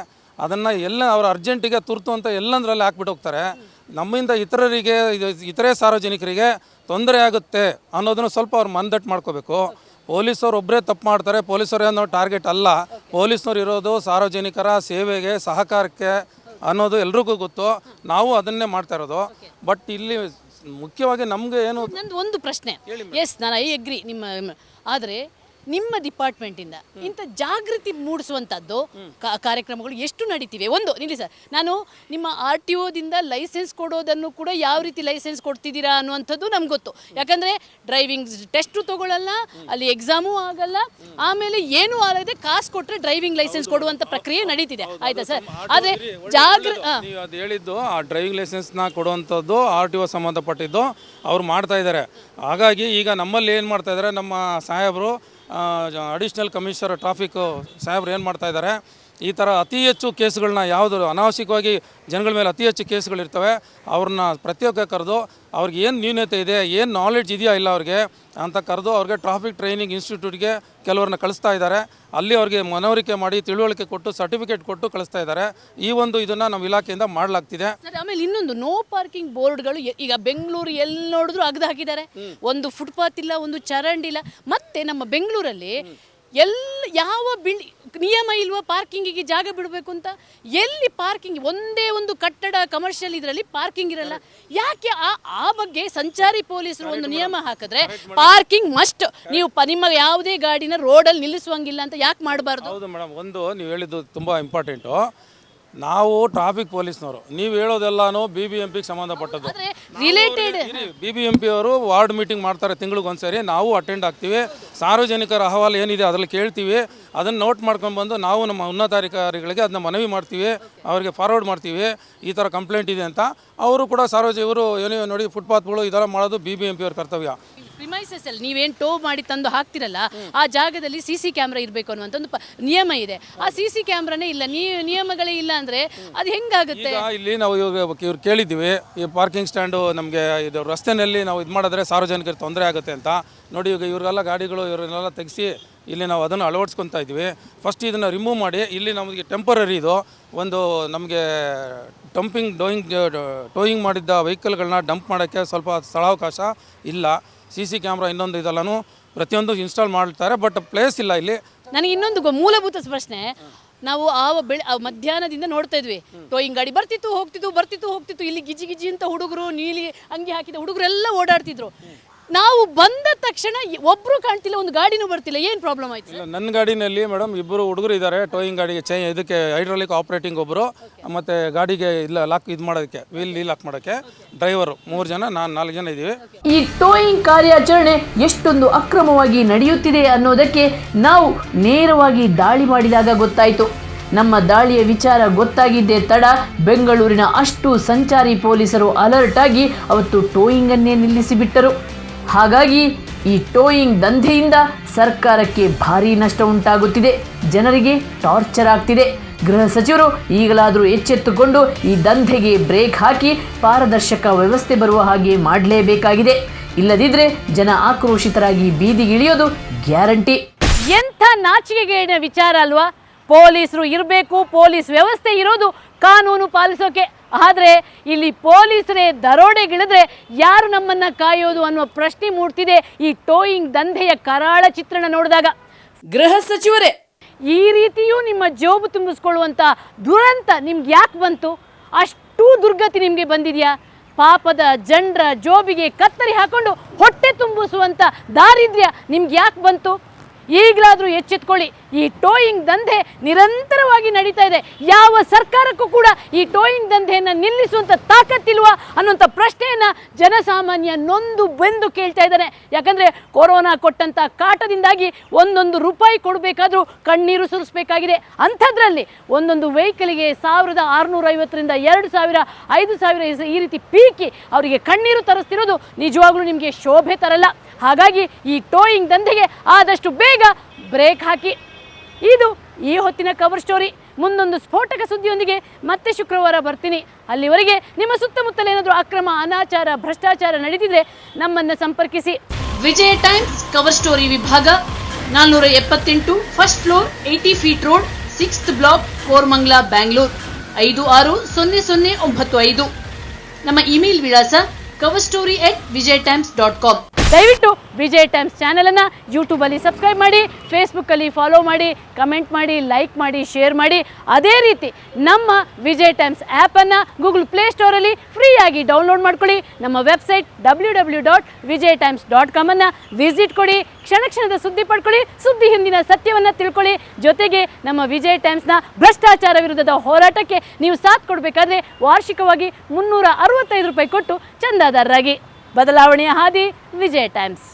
ಅದನ್ನು ಎಲ್ಲ ಅವ್ರ ಅರ್ಜೆಂಟಿಗೆ ತುರ್ತು ಅಂತ ಎಲ್ಲಂದ್ರಲ್ಲಿ ಹಾಕ್ಬಿಟ್ಟು ಹೋಗ್ತಾರೆ. ನಮ್ಮಿಂದ ಇತರೆ ಸಾರ್ವಜನಿಕರಿಗೆ ತೊಂದರೆ ಆಗುತ್ತೆ ಅನ್ನೋದನ್ನು ಸ್ವಲ್ಪ ಅವ್ರು ಮನದಟ್ಟು ಮಾಡ್ಕೋಬೇಕು. ಪೊಲೀಸವ್ರು ಒಬ್ಬರೇ ತಪ್ಪು ಮಾಡ್ತಾರೆ, ಪೊಲೀಸರು ಅನ್ನೋ ಟಾರ್ಗೆಟ್ ಅಲ್ಲ. ಪೊಲೀಸ್ನವ್ರು ಇರೋದು ಸಾರ್ವಜನಿಕರ ಸೇವೆಗೆ, ಸಹಕಾರಕ್ಕೆ ಅನ್ನೋದು ಎಲ್ರಿಗೂ ಗೊತ್ತು. ನಾವು ಅದನ್ನೇ ಮಾಡ್ತಾ ಇರೋದು. ಬಟ್ ಇಲ್ಲಿ ಮುಖ್ಯವಾಗಿ ನಮಗೆ ಏನು ನಂದು ಒಂದು ಪ್ರಶ್ನೆ, ಎಸ್ ನಾನು ಐ ಅಗ್ರಿ ಆದರೆ ನಿಮ್ಮ ಡಿಪಾರ್ಟ್ಮೆಂಟಿಂದ ಇಂಥ ಜಾಗೃತಿ ಮೂಡಿಸುವಂಥದ್ದು ಕಾರ್ಯಕ್ರಮಗಳು ಎಷ್ಟು ನಡೀತಿವೆ? ಒಂದು ನಿಲ್ಲಿ ಸರ್, ನಾನು ನಿಮ್ಮ RTOದಿಂದ ಲೈಸೆನ್ಸ್ ಕೊಡೋದನ್ನು ಕೂಡ ಯಾವ ರೀತಿ ಲೈಸೆನ್ಸ್ ಕೊಡ್ತಿದ್ದೀರಾ ಅನ್ನುವಂಥದ್ದು ನಮ್ಗೆ ಗೊತ್ತು. ಯಾಕಂದರೆ ಡ್ರೈವಿಂಗ್ ಟೆಸ್ಟು ತೊಗೊಳ್ಳಲ್ಲ, ಅಲ್ಲಿ ಎಕ್ಸಾಮು ಆಗಲ್ಲ, ಆಮೇಲೆ ಏನೂ ಆಗದೆ ಕಾಸು ಕೊಟ್ಟರೆ ಡ್ರೈವಿಂಗ್ ಲೈಸೆನ್ಸ್ ಕೊಡುವಂಥ ಪ್ರಕ್ರಿಯೆ ನಡೀತಿದೆ, ಆಯಿತಾ ಸರ್? ಆದರೆ ನೀವು ಅದು ಹೇಳಿದ್ದು ಆ ಡ್ರೈವಿಂಗ್ ಲೈಸೆನ್ಸ್ನ ಕೊಡುವಂಥದ್ದು RTO ಸಂಬಂಧಪಟ್ಟಿದ್ದು ಅವ್ರು ಮಾಡ್ತಾ ಇದ್ದಾರೆ. ಹಾಗಾಗಿ ಈಗ ನಮ್ಮಲ್ಲಿ ಏನು ಮಾಡ್ತಾ ಇದ್ದಾರೆ, ನಮ್ಮ ಸಾಹೇಬರು ಅಡಿಷ್ನಲ್ ಕಮಿಷನರ್ ಟ್ರಾಫಿಕ್ ಸಾಹೇಬ್ರು ಏನು ಮಾಡ್ತಾ ಇದ್ದಾರೆ, ಈ ಥರ ಅತಿ ಹೆಚ್ಚು ಕೇಸುಗಳನ್ನ ಯಾವುದು ಅನಾವಶ್ಯಕವಾಗಿ ಜನಗಳ ಮೇಲೆ ಅತಿ ಹೆಚ್ಚು ಕೇಸುಗಳಿರ್ತವೆ ಅವ್ರನ್ನ ಪ್ರತ್ಯೇಕ ಕರೆದು ಅವ್ರಿಗೆ ಏನು ನ್ಯೂನತೆ ಇದೆ, ಏನು ನಾಲೆಡ್ಜ್ ಇದೆಯಾ ಇಲ್ಲ ಅವ್ರಿಗೆ ಅಂತ ಕರೆದು ಅವ್ರಿಗೆ ಟ್ರಾಫಿಕ್ ಟ್ರೈನಿಂಗ್ ಇನ್ಸ್ಟಿಟ್ಯೂಟ್ಗೆ ಕೆಲವ್ರನ್ನ ಕಳಿಸ್ತಾ ಇದ್ದಾರೆ. ಅಲ್ಲಿ ಅವ್ರಿಗೆ ಮನವರಿಕೆ ಮಾಡಿ ತಿಳುವಳಿಕೆ ಕೊಟ್ಟು ಸರ್ಟಿಫಿಕೇಟ್ ಕೊಟ್ಟು ಕಳಿಸ್ತಾ ಇದ್ದಾರೆ. ಈ ಒಂದು ಇದನ್ನು ನಮ್ಮ ಇಲಾಖೆಯಿಂದ ಮಾಡಲಾಗ್ತಿದೆ. ಆಮೇಲೆ ಇನ್ನೊಂದು ನೋ ಪಾರ್ಕಿಂಗ್ ಬೋರ್ಡ್ಗಳು ಈಗ ಬೆಂಗಳೂರು ಎಲ್ಲಿ ನೋಡಿದ್ರು ಅಗದು ಹಾಕಿದ್ದಾರೆ. ಒಂದು ಫುಟ್ಪಾತ್ ಇಲ್ಲ, ಒಂದು ಚರಂಡಿ ಇಲ್ಲ. ಮತ್ತೆ ನಮ್ಮ ಬೆಂಗಳೂರಲ್ಲಿ ಯಾವ ನಿಯಮ ಇಲ್ವಾ ಪಾರ್ಕಿಂಗಿಗೆ ಜಾಗ ಬಿಡಬೇಕು ಅಂತ? ಎಲ್ಲಿ ಪಾರ್ಕಿಂಗ್, ಒಂದೇ ಒಂದು ಕಟ್ಟಡ ಕಮರ್ಷಿಯಲ್ ಇದರಲ್ಲಿ ಪಾರ್ಕಿಂಗ್ ಇರಲ್ಲ. ಯಾಕೆ ಆ ಬಗ್ಗೆ ಸಂಚಾರಿ ಪೊಲೀಸರು ಒಂದು ನಿಯಮ ಹಾಕಿದ್ರೆ ಪಾರ್ಕಿಂಗ್ ಮಸ್ಟ್, ನೀವು ನಿಮ್ಮ ಯಾವುದೇ ಗಾಡಿನ ರೋಡಲ್ಲಿ ನಿಲ್ಲಿಸುವಂಗಿಲ್ಲ ಅಂತ ಯಾಕೆ ಮಾಡಬಾರ್ದು? ಹೌದು ಮೇಡಮ್, ಒಂದು ನೀವು ಹೇಳಿದ್ದು ತುಂಬ ಇಂಪಾರ್ಟೆಂಟು. ನಾವು ಟ್ರಾಫಿಕ್ ಪೊಲೀಸ್ನವರು, ನೀವು ಹೇಳೋದೆಲ್ಲನೂ BBMPಗೆ ಸಂಬಂಧಪಟ್ಟದ್ದು. ರಿಲೇಟೆಡ್ BBMP ಅವರು ವಾರ್ಡ್ ಮೀಟಿಂಗ್ ಮಾಡ್ತಾರೆ ತಿಂಗಳಿಗೆ ಒಂದ್ಸರಿ, ನಾವು ಅಟೆಂಡ್ ಆಗ್ತೀವಿ. ಸಾರ್ವಜನಿಕರ ಅಹವಾಲು ಏನಿದೆ ಅದರಲ್ಲಿ ಕೇಳ್ತೀವಿ, ಅದನ್ನು ನೋಟ್ ಮಾಡ್ಕೊಂಡು ಬಂದು ನಾವು ನಮ್ಮ ಉನ್ನತಾಧಿಕಾರಿಗಳಿಗೆ ಅದನ್ನ ಮನವಿ ಮಾಡ್ತೀವಿ, ಅವರಿಗೆ ಫಾರ್ವರ್ಡ್ ಮಾಡ್ತೀವಿ ಈ ಥರ ಕಂಪ್ಲೇಂಟ್ ಇದೆ ಅಂತ. ಅವರು ಕೂಡ ಸಾರ್ವಜನಿಕರು ಏನೋ ನೋಡಿ ಫುಟ್ಪಾತ್ಗಳು ಇದೆಲ್ಲ ಮಾಡೋದು BBMP ಅವ್ರ ಕರ್ತವ್ಯ. ಪ್ರಿಮೈಸಸ್ ಅಲ್ಲಿ ನೀವೇನು ಟೋ ಮಾಡಿ ತಂದು ಹಾಕ್ತಿರಲ್ಲ, ಆ ಜಾಗದಲ್ಲಿ CC ಕ್ಯಾಮ್ರಾ ಇರಬೇಕು ಅನ್ನುವಂಥ ಒಂದು ನಿಯಮ ಇದೆ. ಆ CC ಕ್ಯಾಮ್ರಾನೇ ಇಲ್ಲ, ನಿಯಮಗಳೇ ಇಲ್ಲ ಅಂದರೆ ಅದು ಹೆಂಗಾಗುತ್ತೆ? ಇಲ್ಲಿ ನಾವು ಇವ್ರು ಕೇಳಿದ್ದೀವಿ, ಈ ಪಾರ್ಕಿಂಗ್ ಸ್ಟ್ಯಾಂಡು ನಮಗೆ ಇದು ರಸ್ತೆಯಲ್ಲಿ ನಾವು ಇದು ಮಾಡಿದ್ರೆ ಸಾರ್ವಜನಿಕರಿಗೆ ತೊಂದರೆ ಆಗುತ್ತೆ ಅಂತ. ನೋಡಿ ಈಗ ಇವ್ರಿಗೆಲ್ಲ ಗಾಡಿಗಳು ಇವರನ್ನೆಲ್ಲ ತೆಗೆಸಿ ಇಲ್ಲಿ ನಾವು ಅದನ್ನು ಅಳವಡಿಸ್ಕೊತಾ ಇದ್ವಿ. ಫಸ್ಟ್ ಇದನ್ನು ರಿಮೂವ್ ಮಾಡಿ ಇಲ್ಲಿ ನಮಗೆ ಟೆಂಪರರಿ ಇದು ಒಂದು ನಮಗೆ ಟೋಯಿಂಗ್ ಮಾಡಿದ್ದ ವೆಹಿಕಲ್ಗಳನ್ನ ಡಂಪ್ ಮಾಡೋಕ್ಕೆ ಸ್ವಲ್ಪ ಸ್ಥಳಾವಕಾಶ ಇಲ್ಲ. CC ಕ್ಯಾಮ್ರಾ ಇನ್ನೊಂದು ಇದೆಲ್ಲನೂ ಪ್ರತಿಯೊಂದು ಇನ್ಸ್ಟಾಲ್ ಮಾಡ್ತಾರೆ, ಬಟ್ ಪ್ಲೇಸ್ ಇಲ್ಲ ಇಲ್ಲಿ. ನನಗೆ ಇನ್ನೊಂದು ಮೂಲಭೂತ ಪ್ರಶ್ನೆ, ನಾವು ಮಧ್ಯಾಹ್ನದಿಂದ ನೋಡ್ತಾ ಇದ್ವಿ, ಟೋಯಿಂಗ್ ಗಾಡಿ ಬರ್ತಿತ್ತು ಹೋಗ್ತಿತ್ತು. ಇಲ್ಲಿ ಗಿಜಿ ಅಂತ ಹುಡುಗರು, ನೀಲಿ ಅಂಗಿ ಹಾಕಿದ ಹುಡುಗರು ಎಲ್ಲ ಓಡಾಡ್ತಿದ್ರು. ನಾವು ಬಂದ ತಕ್ಷಣ ಒಬ್ರು ಕಾಣ್ತಿಲ್ಲ, ಒಂದು ಗಾಡಿನೂ ಬರ್ತಿಲ್ಲ. ಏನು ಪ್ರಾಬ್ಲಮ್ ಆಯ್ತು? ನನ್ನ ಗಾಡಿನಲ್ಲಿ ಮೇಡಮ್ ಇಬ್ಬರು ಹುಡುಗರು ಇದ್ದಾರೆ, ಟೋಯಿಂಗ್ ಗಾಡಿಗೆ ಇದಕ್ಕೆ ಹೈಡ್ರಾಲಿಕ್ ಆಪರೇಟಿಂಗ್ ಒಬ್ಬರು, ಮತ್ತು ಗಾಡಿಗೆ ಇಲ್ಲ ಲಾಕ್ ಇದು ಮಾಡೋದಕ್ಕೆ ವೀಲ್ ಲಾಕ್ ಮಾಡೋಕ್ಕೆ ಡ್ರೈವರು 3 ಜನ, ನಾನು 4 ಜನ ಇದ್ದೀವಿ. ಈ ಟೋಯಿಂಗ್ ಕಾರ್ಯಾಚರಣೆ ಎಷ್ಟೊಂದು ಅಕ್ರಮವಾಗಿ ನಡೆಯುತ್ತಿದೆ ಅನ್ನೋದಕ್ಕೆ ನಾವು ನೇರವಾಗಿ ದಾಳಿ ಮಾಡಿದಾಗ ಗೊತ್ತಾಯಿತು. ನಮ್ಮ ದಾಳಿಯ ವಿಚಾರ ಗೊತ್ತಾಗಿದ್ದೇ ತಡ ಬೆಂಗಳೂರಿನ ಅಷ್ಟು ಸಂಚಾರಿ ಪೊಲೀಸರು ಅಲರ್ಟ್ ಆಗಿ ಅವತ್ತು ಟೋಯಿಂಗನ್ನೇ ನಿಲ್ಲಿಸಿಬಿಟ್ಟರು. ಹಾಗಾಗಿ ಈ ಟೋಯಿಂಗ್ ದಂಧೆಯಿಂದ ಸರ್ಕಾರಕ್ಕೆ ಭಾರೀ ನಷ್ಟ ಉಂಟಾಗುತ್ತಿದೆ, ಜನರಿಗೆ ಟಾರ್ಚರ್ ಆಗ್ತಿದೆ. ಗೃಹ ಸಚಿವರು ಈಗಲಾದರೂ ಎಚ್ಚೆತ್ತುಕೊಂಡು ಈ ದಂಧೆಗೆ ಬ್ರೇಕ್ ಹಾಕಿ ಪಾರದರ್ಶಕ ವ್ಯವಸ್ಥೆ ಬರುವ ಹಾಗೆ ಮಾಡಲೇಬೇಕಾಗಿದೆ. ಇಲ್ಲದಿದ್ದರೆ ಜನ ಆಕ್ರೋಶಿತರಾಗಿ ಬೀದಿಗಿಳಿಯೋದು ಗ್ಯಾರಂಟಿ. ಎಂಥ ನಾಚಿಕೆಗೇಡಿನ ವಿಚಾರ ಅಲ್ವಾ? ಪೊಲೀಸರು ಇರಬೇಕು, ಪೊಲೀಸ್ ವ್ಯವಸ್ಥೆ ಇರೋದು ಕಾನೂನು ಪಾಲಿಸೋಕೆ. ಆದರೆ ಇಲ್ಲಿ ಪೊಲೀಸರೇ ದರೋಡೆಗಿಳಿದ್ರೆ ಯಾರು ನಮ್ಮನ್ನು ಕಾಯೋದು ಅನ್ನುವ ಪ್ರಶ್ನೆ ಮೂಡ್ತಿದೆ ಈ ಟೋಯಿಂಗ್ ದಂಧೆಯ ಕರಾಳ ಚಿತ್ರಣ ನೋಡಿದಾಗ. ಗೃಹ ಸಚಿವರೇ, ಈ ರೀತಿಯೂ ನಿಮ್ಮ ಜೋಬು ತುಂಬಿಸ್ಕೊಳ್ಳುವಂಥ ದುರಂತ ನಿಮ್ಗೆ ಯಾಕೆ ಬಂತು? ಅಷ್ಟು ದುರ್ಗತಿ ನಿಮಗೆ ಬಂದಿದೆಯಾ? ಪಾಪದ ಜನರ ಜೋಬಿಗೆ ಕತ್ತರಿ ಹಾಕೊಂಡು ಹೊಟ್ಟೆ ತುಂಬಿಸುವಂಥ ದಾರಿದ್ರ್ಯ ನಿಮ್ಗೆ ಯಾಕೆ ಬಂತು? ಈಗಲಾದರೂ ಎಚ್ಚೆತ್ಕೊಳ್ಳಿ. ಈ ಟೋಯಿಂಗ್ ದಂಧೆ ನಿರಂತರವಾಗಿ ನಡೀತಾ ಇದೆ. ಯಾವ ಸರ್ಕಾರಕ್ಕೂ ಕೂಡ ಈ ಟೋಯಿಂಗ್ ದಂಧೆಯನ್ನು ನಿಲ್ಲಿಸುವಂಥ ತಾಕತ್ತಿಲ್ವಾ ಅನ್ನುವಂಥ ಪ್ರಶ್ನೆಯನ್ನು ಜನಸಾಮಾನ್ಯ ನೊಂದು ಬೆಂದು ಕೇಳ್ತಾ ಇದ್ದಾರೆ. ಯಾಕಂದರೆ ಕೊರೋನಾ ಕೊಟ್ಟಂಥ ಕಾಟದಿಂದಾಗಿ ಒಂದೊಂದು ರೂಪಾಯಿ ಕೊಡಬೇಕಾದ್ರೂ ಕಣ್ಣೀರು ಸುರಿಸಬೇಕಾಗಿದೆ. ಅಂಥದ್ರಲ್ಲಿ ಒಂದೊಂದು ವೆಹಿಕಲಿಗೆ 1650ರಿಂದ 2000, 5000 ಈ ರೀತಿ ಪೀಕಿ ಅವರಿಗೆ ಕಣ್ಣೀರು ತರಿಸ್ತಿರೋದು ನಿಜವಾಗ್ಲೂ ನಿಮಗೆ ಶೋಭೆ ತರಲ್ಲ. ಹಾಗಾಗಿ ಈ ಟೋಯಿಂಗ್ ದಂಧೆಗೆ ಆದಷ್ಟು ಬೇಗ ಬ್ರೇಕ್ ಹಾಕಿ. ಇದು ಈ ಹೊತ್ತಿನ ಕವರ್ ಸ್ಟೋರಿ. ಮುಂದೊಂದು ಸ್ಫೋಟಕ ಸುದ್ದಿಯೊಂದಿಗೆ ಮತ್ತೆ ಶುಕ್ರವಾರ ಬರ್ತೀನಿ. ಅಲ್ಲಿವರೆಗೆ ನಿಮ್ಮ ಸುತ್ತಮುತ್ತಲ ಏನಾದರೂ ಅಕ್ರಮ, ಅನಾಚಾರ, ಭ್ರಷ್ಟಾಚಾರ ನಡೆದಿದ್ರೆ ನಮ್ಮನ್ನು ಸಂಪರ್ಕಿಸಿ. ವಿಜಯ ಟೈಮ್ಸ್ ಕವರ್ ಸ್ಟೋರಿ ವಿಭಾಗ 478 first floor 80 feet road 6th block Koramangala Bangalore 560095. ನಮ್ಮ ಇಮೇಲ್ ವಿಳಾಸ coverstory@vijaytimes.com. ದಯವಿಟ್ಟು ವಿಜಯ್ ಟೈಮ್ಸ್ ಚಾನಲನ್ನು ಯೂಟ್ಯೂಬಲ್ಲಿ ಸಬ್ಸ್ಕ್ರೈಬ್ ಮಾಡಿ, ಫೇಸ್ಬುಕ್ಕಲ್ಲಿ ಫಾಲೋ ಮಾಡಿ, ಕಮೆಂಟ್ ಮಾಡಿ, ಲೈಕ್ ಮಾಡಿ, ಶೇರ್ ಮಾಡಿ. ಅದೇ ರೀತಿ ನಮ್ಮ ವಿಜಯ್ ಟೈಮ್ಸ್ ಆ್ಯಪನ್ನು ಗೂಗಲ್ ಪ್ಲೇಸ್ಟೋರಲ್ಲಿ ಫ್ರೀಯಾಗಿ ಡೌನ್ಲೋಡ್ ಮಾಡ್ಕೊಳ್ಳಿ. ನಮ್ಮ ವೆಬ್ಸೈಟ್ www.vijaytimes.com ಅನ್ನು ವಿಸಿಟ್ ಕೊಡಿ. ಕ್ಷಣ ಕ್ಷಣದ ಸುದ್ದಿ ಪಡ್ಕೊಳ್ಳಿ, ಸುದ್ದಿ ಹಿಂದಿನ ಸತ್ಯವನ್ನು ತಿಳ್ಕೊಳ್ಳಿ. ಜೊತೆಗೆ ನಮ್ಮ ವಿಜಯ್ ಟೈಮ್ಸ್ನ ಭ್ರಷ್ಟಾಚಾರ ವಿರುದ್ಧದ ಹೋರಾಟಕ್ಕೆ ನೀವು ಸಾಥ್ ಕೊಡಬೇಕಾದ್ರೆ ವಾರ್ಷಿಕವಾಗಿ 365 ರೂಪಾಯಿ ಕೊಟ್ಟು ಚಂದಾದಾರರಾಗಿ. ಬದಲಾವಣೆಯ ಹಾದಿ ವಿಜಯ್ ಟೈಮ್ಸ್.